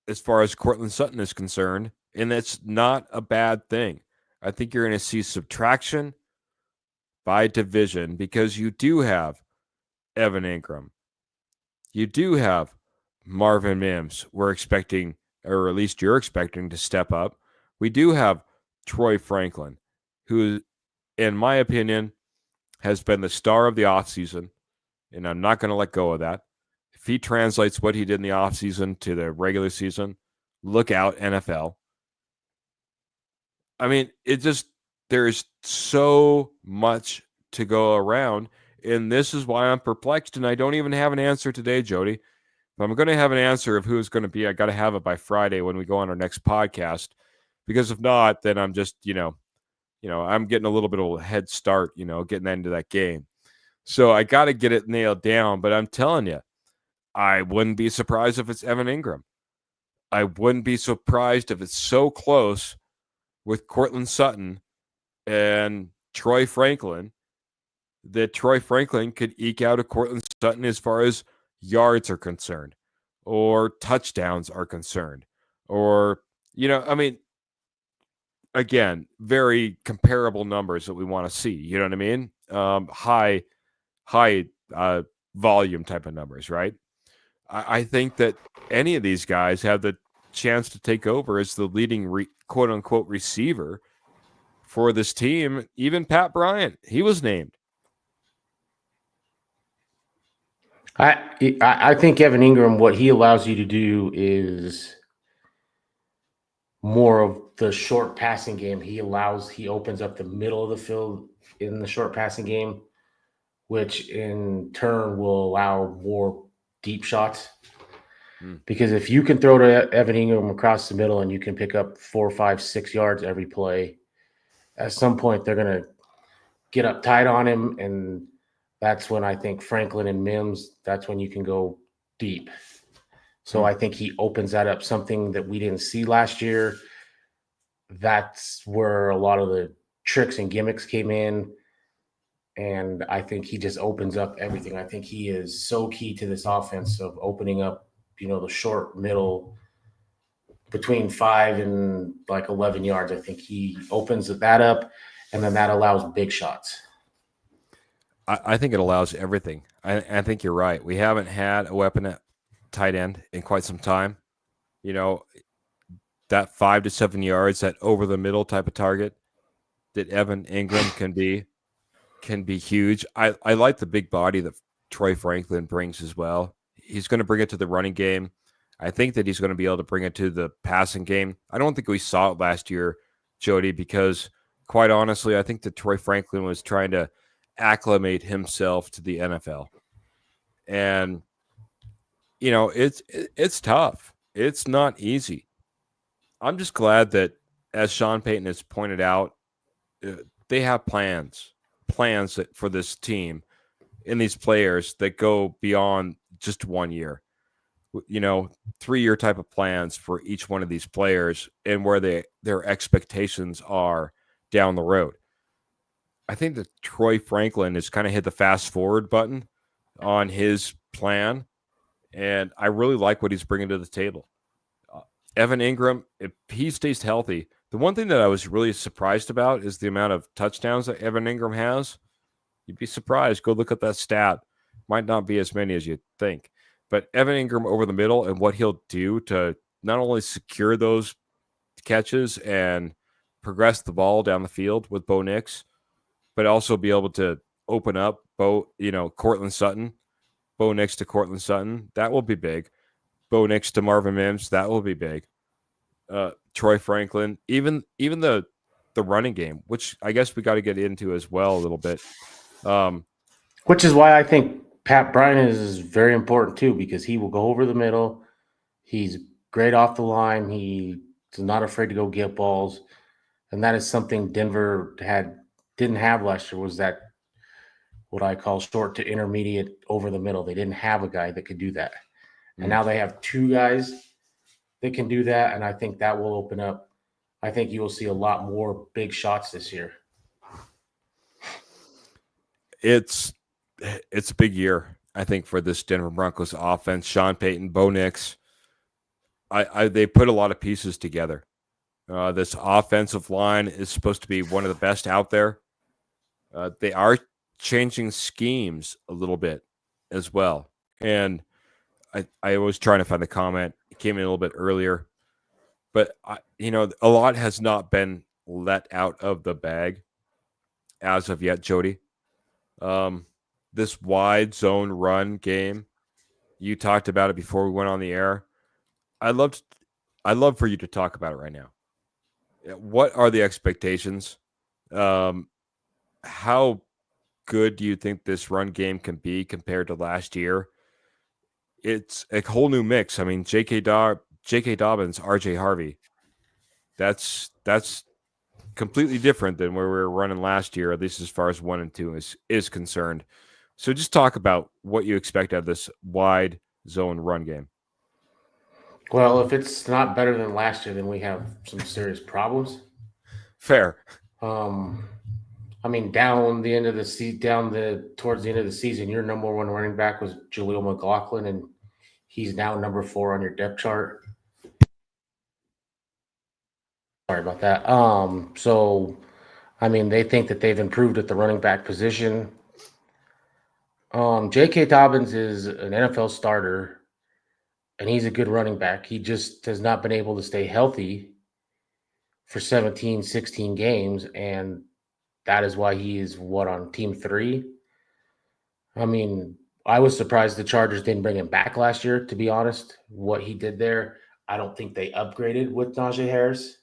as far as Cortland Sutton is concerned, and that's not a bad thing. I think you're going to see subtraction by division because you do have Evan Ingram. You do have Marvin Mims. We're expecting, or at least you're expecting, to step up. We do have Troy Franklin, who, in my opinion, has been the star of the offseason, and I'm not going to let go of that. If he translates what he did in the offseason to the regular season, look out, NFL. I mean, there's so much to go around, and this is why I'm perplexed, and I don't even have an answer today, Jody. If I'm going to have an answer of who it's going to be, I got to have it by Friday when we go on our next podcast, because if not, then I'm just, I'm getting a little bit of a head start, getting into that game. So I got to get it nailed down, but I'm telling you, I wouldn't be surprised if it's Evan Ingram. I wouldn't be surprised if it's so close with Cortland Sutton and Troy Franklin that Troy Franklin could eke out a Cortland Sutton as far as yards are concerned or touchdowns are concerned. Or, again, very comparable numbers that we want to see. You know what I mean? High volume type of numbers, right? I think that any of these guys have the chance to take over as the leading quote unquote receiver for this team. Even Pat Bryant, he was named. I think Evan Ingram, what he allows you to do is more of the short passing game. He opens up the middle of the field in the short passing game, which in turn will allow more deep shots. Because if you can throw to Evan Ingram across the middle and you can pick up 4, 5, 6 yards every play, at some point they're going to get up tight on him, and that's when I think Franklin and Mims, that's when you can go deep. So I think he opens that up, something that we didn't see last year. That's where a lot of the tricks and gimmicks came in, and I think he just opens up everything. I think he is so key to this offense of opening up, the short middle between 5 and 11 yards. I think he opens that up, and then that allows big shots. I think it allows everything. I think you're right. We haven't had a weapon at tight end in quite some time. That 5 to 7 yards, that over the middle type of target that Evan Ingram can be huge. I like the big body that Troy Franklin brings as well. He's going to bring it to the running game. I think that he's going to be able to bring it to the passing game. I don't think we saw it last year, Jody, because quite honestly, I think that Troy Franklin was trying to acclimate himself to the NFL. And, it's tough. It's not easy. I'm just glad that, as Sean Payton has pointed out, they have plans for this team and these players that go beyond just 1 year. 3-year type of plans for each one of these players and where their expectations are down the road. I think that Troy Franklin has kind of hit the fast forward button on his plan, and I really like what he's bringing to the table. Evan Ingram, if he stays healthy, The one thing that I was really surprised about is the amount of touchdowns that Evan Ingram has. You'd be surprised. Go look at that stat. Might not be as many as you think. But Evan Ingram over the middle and what he'll do to not only secure those catches and progress the ball down the field with Bo Nix, but also be able to open up Cortland Sutton, Bo Nix to Cortland Sutton. That will be big. Bo Nix to Marvin Mims. That will be big. Troy Franklin, even the running game, which I guess we got to get into as well a little bit. Which is why I think Pat Bryant is very important too, because he will go over the middle. He's great off the line. He's not afraid to go get balls, and that is something Denver didn't have last year. Was that what I call short to intermediate over the middle? They didn't have a guy that could do that, and now they have two guys that can do that, and I think that will open up. I think you will see a lot more big shots this year. It's a big year, I think, for this Denver Broncos offense. Sean Payton, Bo Nix, they put a lot of pieces together. This offensive line is supposed to be one of the best out there. They are changing schemes a little bit as well. And I was trying to find the comment. It came in a little bit earlier. But, a lot has not been let out of the bag as of yet, Jody. This wide zone run game, you talked about it before we went on the air. I'd love for you to talk about it right now. What are the expectations? How good do you think this run game can be compared to last year? It's a whole new mix. I mean, J.K. Dobbins, RJ Harvey. That's completely different than where we were running last year, at least as far as 1 and 2 is concerned. So just talk about what you expect out of this wide zone run game. Well, if it's not better than last year, then we have some serious problems. Fair. I mean, towards the end of the season, your number one running back was Jaleel McLaughlin, and he's now number 4 on your depth chart. Sorry about that. So, I mean, they think that they've improved at the running back position. J.K. Dobbins is an NFL starter, and he's a good running back. He just has not been able to stay healthy for 17, 16 games, and that is why he is on team 3. I mean, I was surprised the Chargers didn't bring him back last year, to be honest. What he did there, I don't think they upgraded with Najee Harris.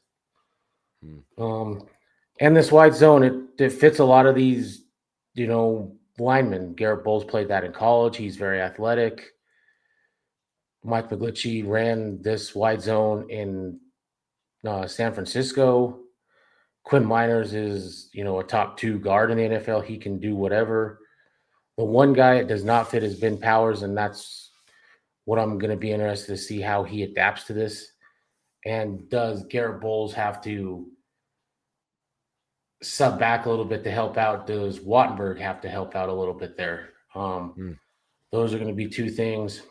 And this wide zone, it fits a lot of these, linemen. Garrett Bowles played that in college. He's very athletic. Mike McGlinchey ran this wide zone in San Francisco. Quinn Miners is, a top 2 guard in the NFL. He can do whatever. The one guy it does not fit is Ben Powers, and that's what I'm going to be interested to see how he adapts to this. And does Garrett Bowles have to sub back a little bit to help out? Does Wattenberg have to help out a little bit there? Those are going to be 2 things.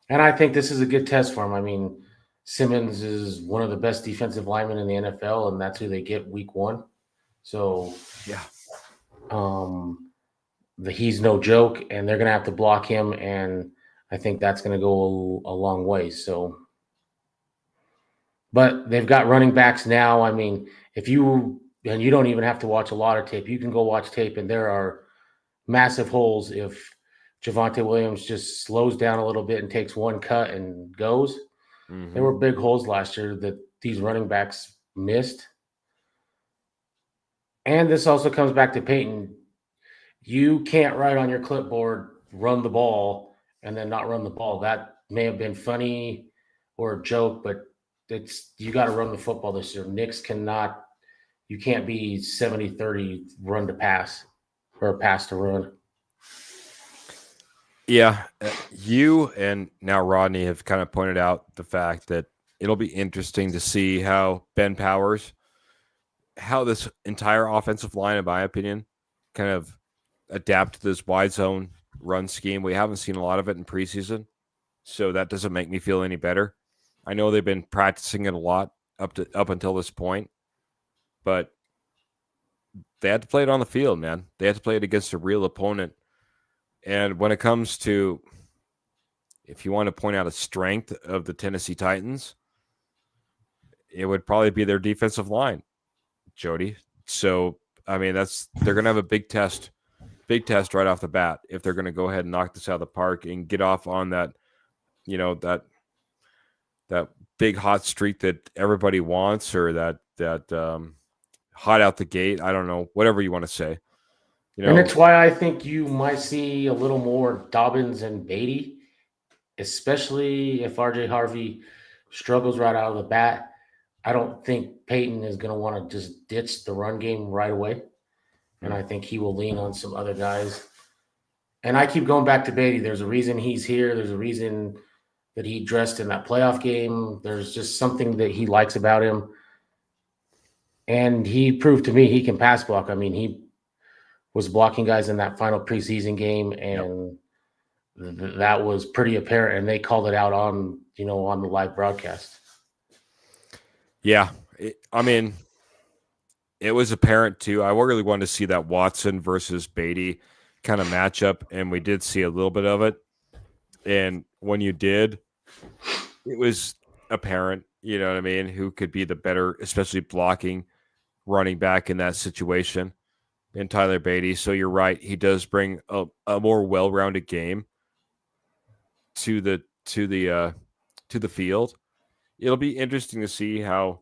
And I think this is a good test for him. I mean, Simmons is one of the best defensive linemen in the NFL, and that's who they get week 1. So, yeah, he's no joke, and they're going to have to block him, and I think that's going to go a long way. So, but they've got running backs now. I mean, you don't even have to watch a lot of tape. You can go watch tape, and there are massive holes if Javonte Williams just slows down a little bit and takes one cut and goes. Mm-hmm. There were big holes last year that these running backs missed. And this also comes back to Peyton. You can't write on your clipboard, run the ball, and then not run the ball. That may have been funny or a joke, but you got to run the football this year. You can't be 70-30 run to pass or pass to run. Yeah, you and now Rodney have kind of pointed out the fact that it'll be interesting to see how Ben Powers, how this entire offensive line, in my opinion, kind of adapt to this wide zone run scheme. We haven't seen a lot of it in preseason, so that doesn't make me feel any better. I know they've been practicing it a lot up until this point, but they had to play it on the field, man. They had to play it against a real opponent. And when it comes to, if you want to point out a strength of the Tennessee Titans, it would probably be their defensive line, Jody. So, I mean, they're going to have a big test right off the bat if they're going to go ahead and knock this out of the park and get off on that, that big hot streak that everybody wants, or that hot out the gate. I don't know, whatever you want to say. And it's why I think you might see a little more Dobbins and Beatty, especially if RJ Harvey struggles right out of the bat. I don't think Peyton is going to want to just ditch the run game right away. And I think he will lean on some other guys. And I keep going back to Beatty. There's a reason he's here. There's a reason that he dressed in that playoff game. There's just something that he likes about him. And he proved to me he can pass block. I mean, he was blocking guys in that final preseason game, and that was pretty apparent. And they called it out on the live broadcast. Yeah. I mean, it was apparent too. I really wanted to see that Watson versus Beatty kind of matchup, and we did see a little bit of it. And when you did, it was apparent, you know what I mean, who could be the better, especially blocking running back in that situation, in Tyler Beatty. So you're right, he does bring a more well-rounded game to the field. It'll be interesting to see how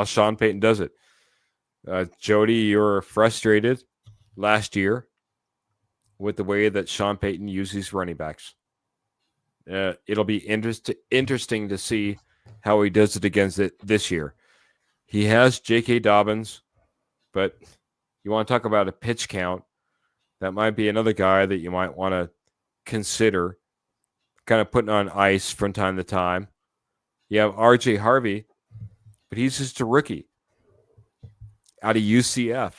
Sean Payton does it. Jody, you're frustrated last year with the way that Sean Payton uses running backs. It'll be interesting to see how he does it against it this year. He has J.K. Dobbins, but you want to talk about a pitch count, that might be another guy that you might want to consider kind of putting on ice from time to time. You have RJ Harvey, but he's just a rookie out of UCF.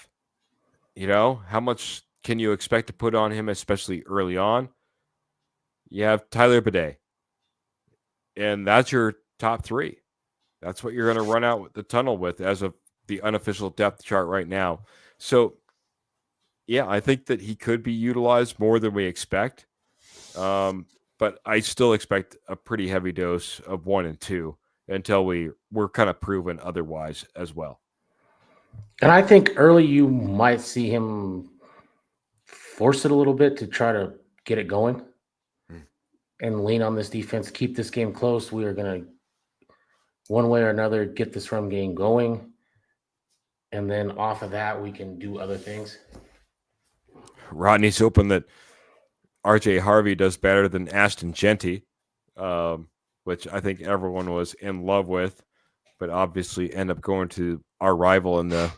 How much can you expect to put on him, especially early on? You have Tyler Bidet, and that's your top three. That's what you're going to run out the tunnel with as of the unofficial depth chart right now. So, yeah, I think that he could be utilized more than we expect. But I still expect a pretty heavy dose of 1 and 2 until we're kind of proven otherwise as well. And I think early you might see him force it a little bit to try to get it going and lean on this defense, keep this game close. We are going to, one way or another, get this run game going. And then off of that, we can do other things. Rodney's hoping that RJ Harvey does better than Ashton Genty, which I think everyone was in love with, but obviously end up going to our rival in the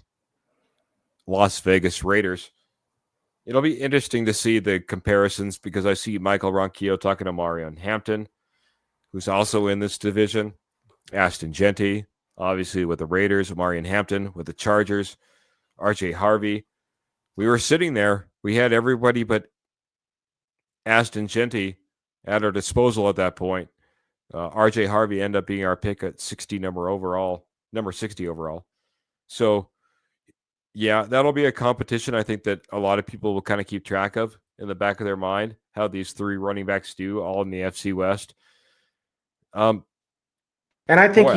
Las Vegas Raiders. It'll be interesting to see the comparisons, because I see Michael Ronquillo talking to Marion Hampton, who's also in this division. Ashton Genty, obviously with the Raiders, Marion Hampton with the Chargers, RJ Harvey. We were sitting there. We had everybody but Ashton Genty at our disposal at that point. RJ Harvey ended up being our pick at number 60 overall. So, yeah, that'll be a competition I think that a lot of people will kind of keep track of in the back of their mind, how these three running backs do, all in the FC West. And I think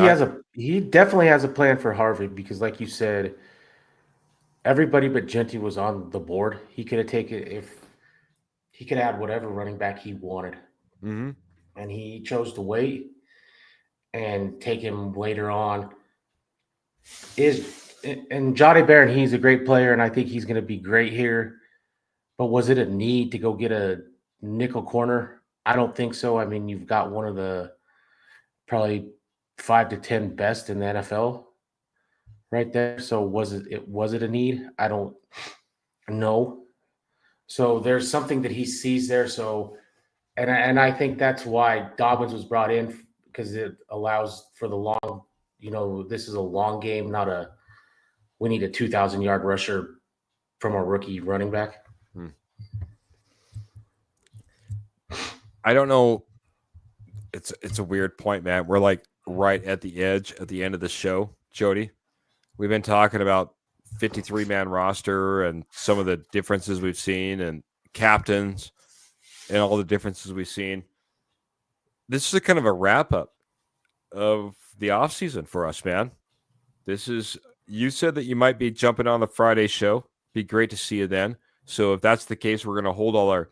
he definitely has a plan for Harvey, because like you said, everybody but Genty was on the board. He could have taken, if he could add whatever running back he wanted. Mm-hmm. And he chose to wait and take him later on. And Johnny Barron, he's a great player, and I think he's going to be great here. But was it a need to go get a nickel corner? I don't think so. I mean, you've got one of the probably 5 to 10 best in the NFL right there. So was it a need? I don't know. So there's something that he sees there. So, and I think that's why Dobbins was brought in, because it allows for the long, this is a long game, not we need a 2,000-yard rusher from a rookie running back. I don't know. It's a weird point, man. We're right at the edge at the end of the show, Jody. We've been talking about 53-man roster and some of the differences we've seen and captains and all the differences we've seen. This is a kind of a wrap-up of the offseason for us, man. You said that you might be jumping on the Friday show. Be great to see you then. So if that's the case, we're going to hold all our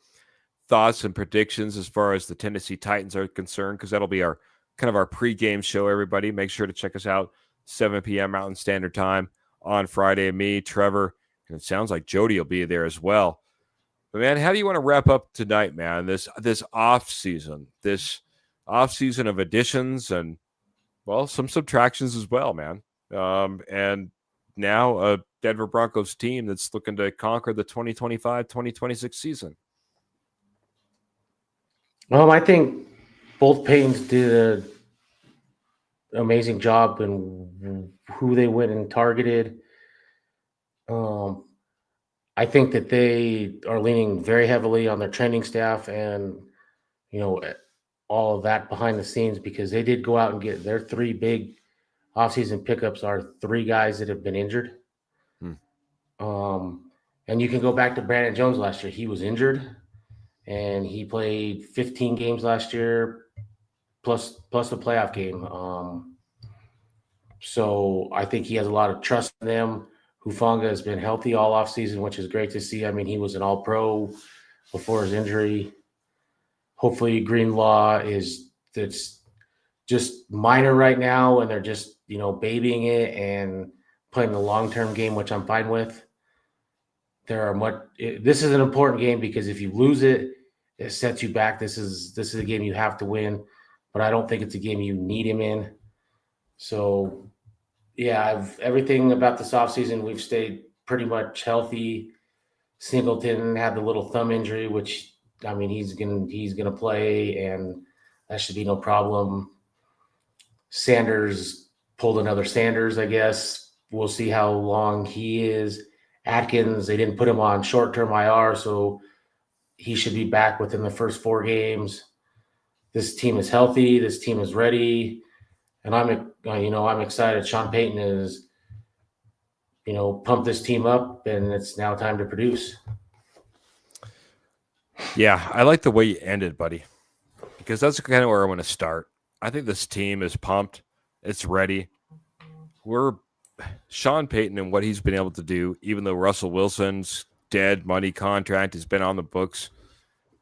thoughts and predictions as far as the Tennessee Titans are concerned, because that'll be our kind of our pregame show, everybody. Make sure to check us out 7 p.m. Mountain Standard Time on Friday. Me, Trevor, and it sounds like Jody will be there as well. But man, how do you want to wrap up tonight, man? This off season of additions and, well, some subtractions as well, man. And now a Denver Broncos team that's looking to conquer the 2025-2026 season. I think both Paytons did an amazing job in who they went and targeted. I think that they are leaning very heavily on their training staff and, all of that behind the scenes, because they did go out and get their 3 big offseason pickups are 3 guys that have been injured. And you can go back to Brandon Jones last year. He was injured, and he played 15 games last year, plus the playoff game. So I think he has a lot of trust in them. Hufanga has been healthy all offseason, which is great to see. I mean, he was an all-pro before his injury. Hopefully Greenlaw that's just minor right now, and they're just, babying it and playing the long-term game, which I'm fine with. This is an important game, because if you lose it, it sets you back. This is a game you have to win, but I don't think it's a game you need him in. So, yeah, everything about this offseason, we've stayed pretty much healthy. Singleton had the little thumb injury, which, I mean, he's gonna play, and that should be no problem. Sanders pulled another Sanders, I guess. We'll see how long he is. Atkins, they didn't put him on short-term IR, so he should be back within the first 4 games. This team is healthy. This team is ready, and I'm excited. Sean Payton is, pumped this team up, and it's now time to produce. Yeah, I like the way you ended, buddy, because that's kind of where I want to start. I think this team is pumped. It's ready. Sean Payton and what he's been able to do, even though Russell Wilson's dead money contract has been on the books,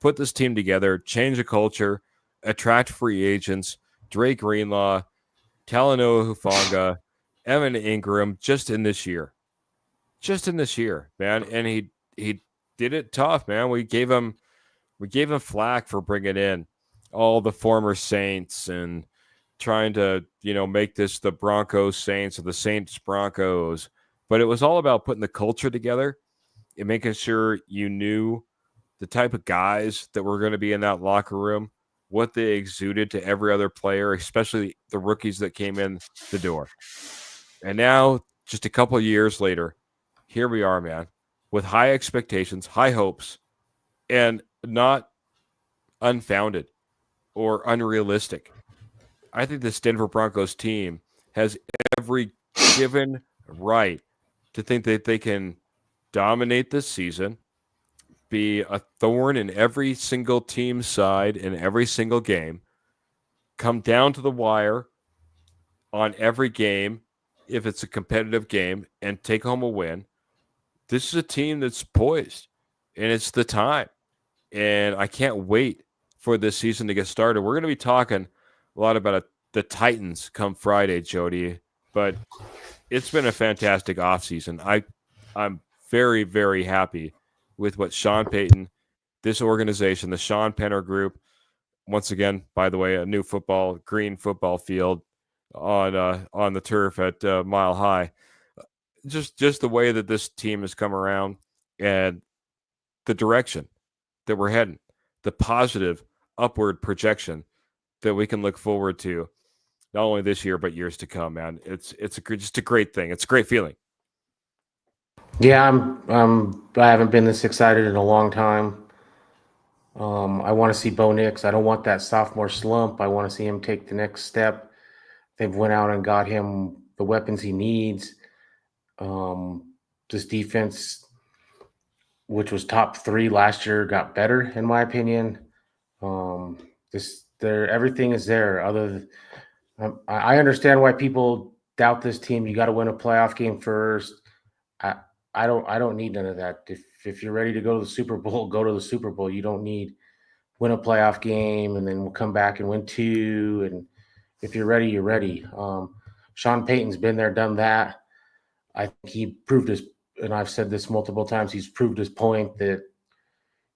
put this team together, change the culture, attract free agents, Drake Greenlaw, Talanoa Hufanga, Evan Ingram, just in this year, man. And he did it tough, man. We gave him flack for bringing in all the former Saints and trying to, make this the Broncos Saints or the Saints Broncos. But it was all about putting the culture together and making sure you knew the type of guys that were going to be in that locker room, what they exuded to every other player, especially the rookies that came in the door. And now, just a couple of years later, here we are, man, with high expectations, high hopes, and not unfounded or unrealistic. I think this Denver Broncos team has every given right to think that they can dominate this season, be a thorn in every single team's side in every single game, come down to the wire on every game if it's a competitive game, and take home a win. This is a team that's poised, and it's the time. And I can't wait for this season to get started. We're going to be talking a lot about the Titans come Friday, Jody, but it's been a fantastic offseason. I'm very, very happy with what Sean Payton, this organization, the Sean Penner Group, once again, by the way, a new green football field on the turf at Mile High. Just the way that this team has come around and the direction that we're heading, the positive upward projection that we can look forward to, not only this year but years to come, man. It's just a great thing. It's a great feeling. Yeah, I haven't been this excited in a long time. I want to see Bo Nix. I don't want that sophomore slump. I want to see him take the next step. They've went out and got him the weapons he needs. This defense, which was top 3 last year, got better in my opinion. Everything is there. I understand why people doubt this team. You got to win a playoff game first. I don't need none of that. If you're ready to go to the Super Bowl, go to the Super Bowl. You don't need win a playoff game and then we'll come back and win 2. And if you're ready, you're ready. Sean Payton's been there, done that. I think he proved his, and I've said this multiple times, he's proved his point that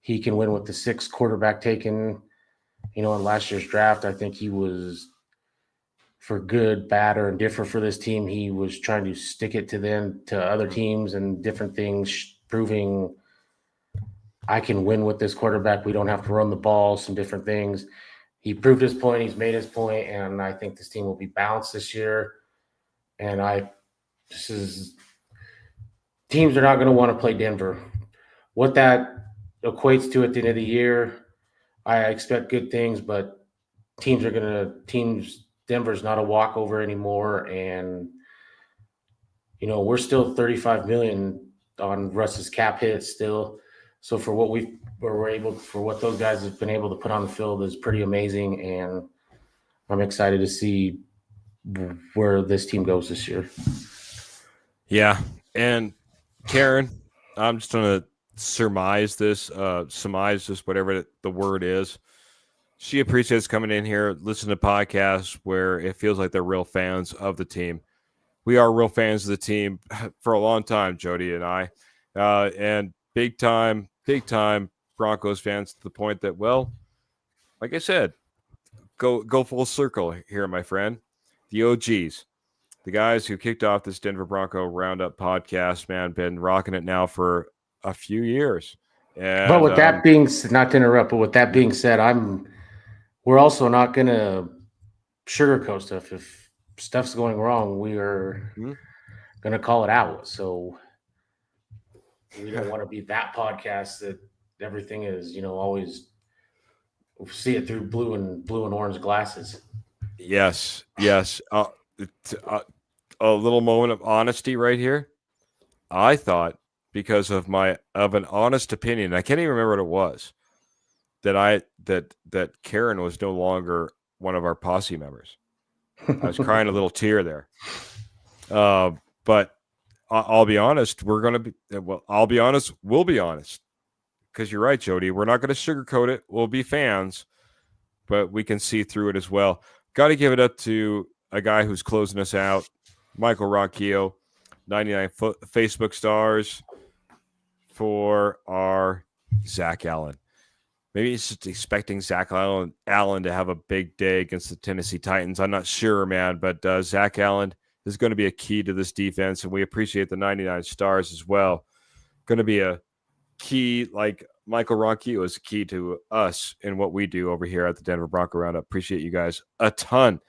he can win with the 6th quarterback taken, in last year's draft. I think he was, for good, bad, or indifferent for this team, he was trying to stick it to other teams and different things, proving I can win with this quarterback. We don't have to run the ball, some different things. He proved his point. He's made his point, and I think this team will be balanced this year. And teams are not going to want to play Denver. What that equates to at the end of the year, I expect good things, but Denver's not a walkover anymore. And, we're still $35 million on Russ's cap hit still. So for what those guys have been able to put on the field is pretty amazing. And I'm excited to see where this team goes this year. Yeah. And Karen, I'm just going to surmise this, whatever the word is. She appreciates coming in here, listening to podcasts where it feels like they're real fans of the team. We are real fans of the team for a long time, Jody and I, and big time Broncos fans to the point that, well, like I said, go full circle here, my friend. The OGs, the guys who kicked off this Denver Bronco Roundup podcast, man, been rocking it now for a few years. And, but with that being, not to interrupt, but with that being said, we're also not going to sugarcoat stuff. If stuff's going wrong, we are going to call it out. So we don't want to be that podcast that everything is, always see it through blue and orange glasses. Yes. A little moment of honesty right here. I thought, because of an honest opinion, I can't even remember what it was, that Karen was no longer one of our posse members. I was crying a little tear there. But I'll be honest. I'll be honest. We'll be honest. Because you're right, Jody. We're not going to sugarcoat it. We'll be fans, but we can see through it as well. Got to give it up to a guy who's closing us out, Michael Ronquillo, 99 Facebook stars for our Zach Allen. Maybe he's just expecting Zach Allen to have a big day against the Tennessee Titans. I'm not sure, man, but Zach Allen is going to be a key to this defense, and we appreciate the 99 stars as well. Going to be a key, like Michael Ronquillo is a key to us in what we do over here at the Denver Bronco Roundup. Appreciate you guys a ton.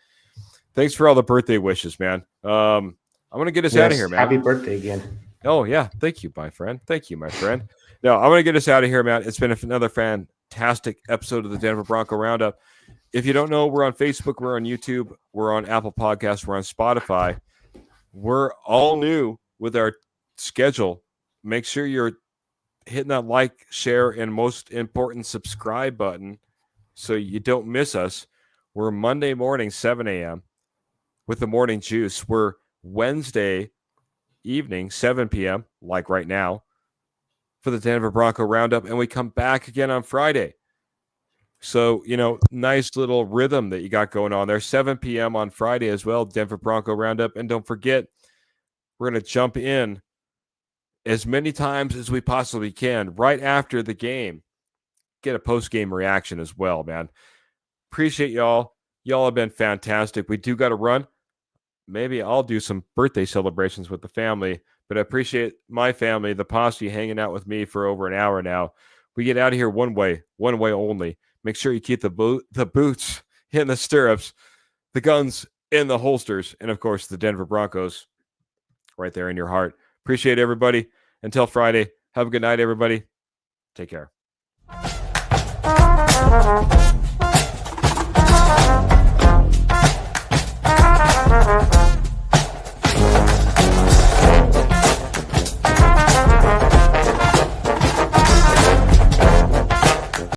Thanks for all the birthday wishes, man. I'm going to get us out of here, man. Happy birthday again. Oh, yeah. Thank you, my friend. No, I'm going to get us out of here, man. It's been another fantastic episode of the Denver Bronco Roundup. If you don't know, we're on Facebook, we're on YouTube, we're on Apple Podcasts, we're on Spotify. We're all new with our schedule. Make sure you're hitting that like, share, and most important, subscribe button so you don't miss us. We're Monday morning, 7 a.m. with the Morning Juice. We're Wednesday evening, 7 p.m., like right now, for the Denver Bronco Roundup, and we come back again on Friday. So, nice little rhythm that you got going on there. 7 p.m. on Friday as well, Denver Bronco Roundup. And don't forget, we're going to jump in as many times as we possibly can right after the game. Get a post-game reaction as well, man. Appreciate y'all. Y'all have been fantastic. We do got to run. Maybe I'll do some birthday celebrations with the family, but I appreciate my family, the posse, hanging out with me for over an hour now. We get out of here one way only. Make sure you keep the boots in the stirrups, the guns in the holsters, and, of course, the Denver Broncos right there in your heart. Appreciate everybody. Until Friday, have a good night, everybody. Take care.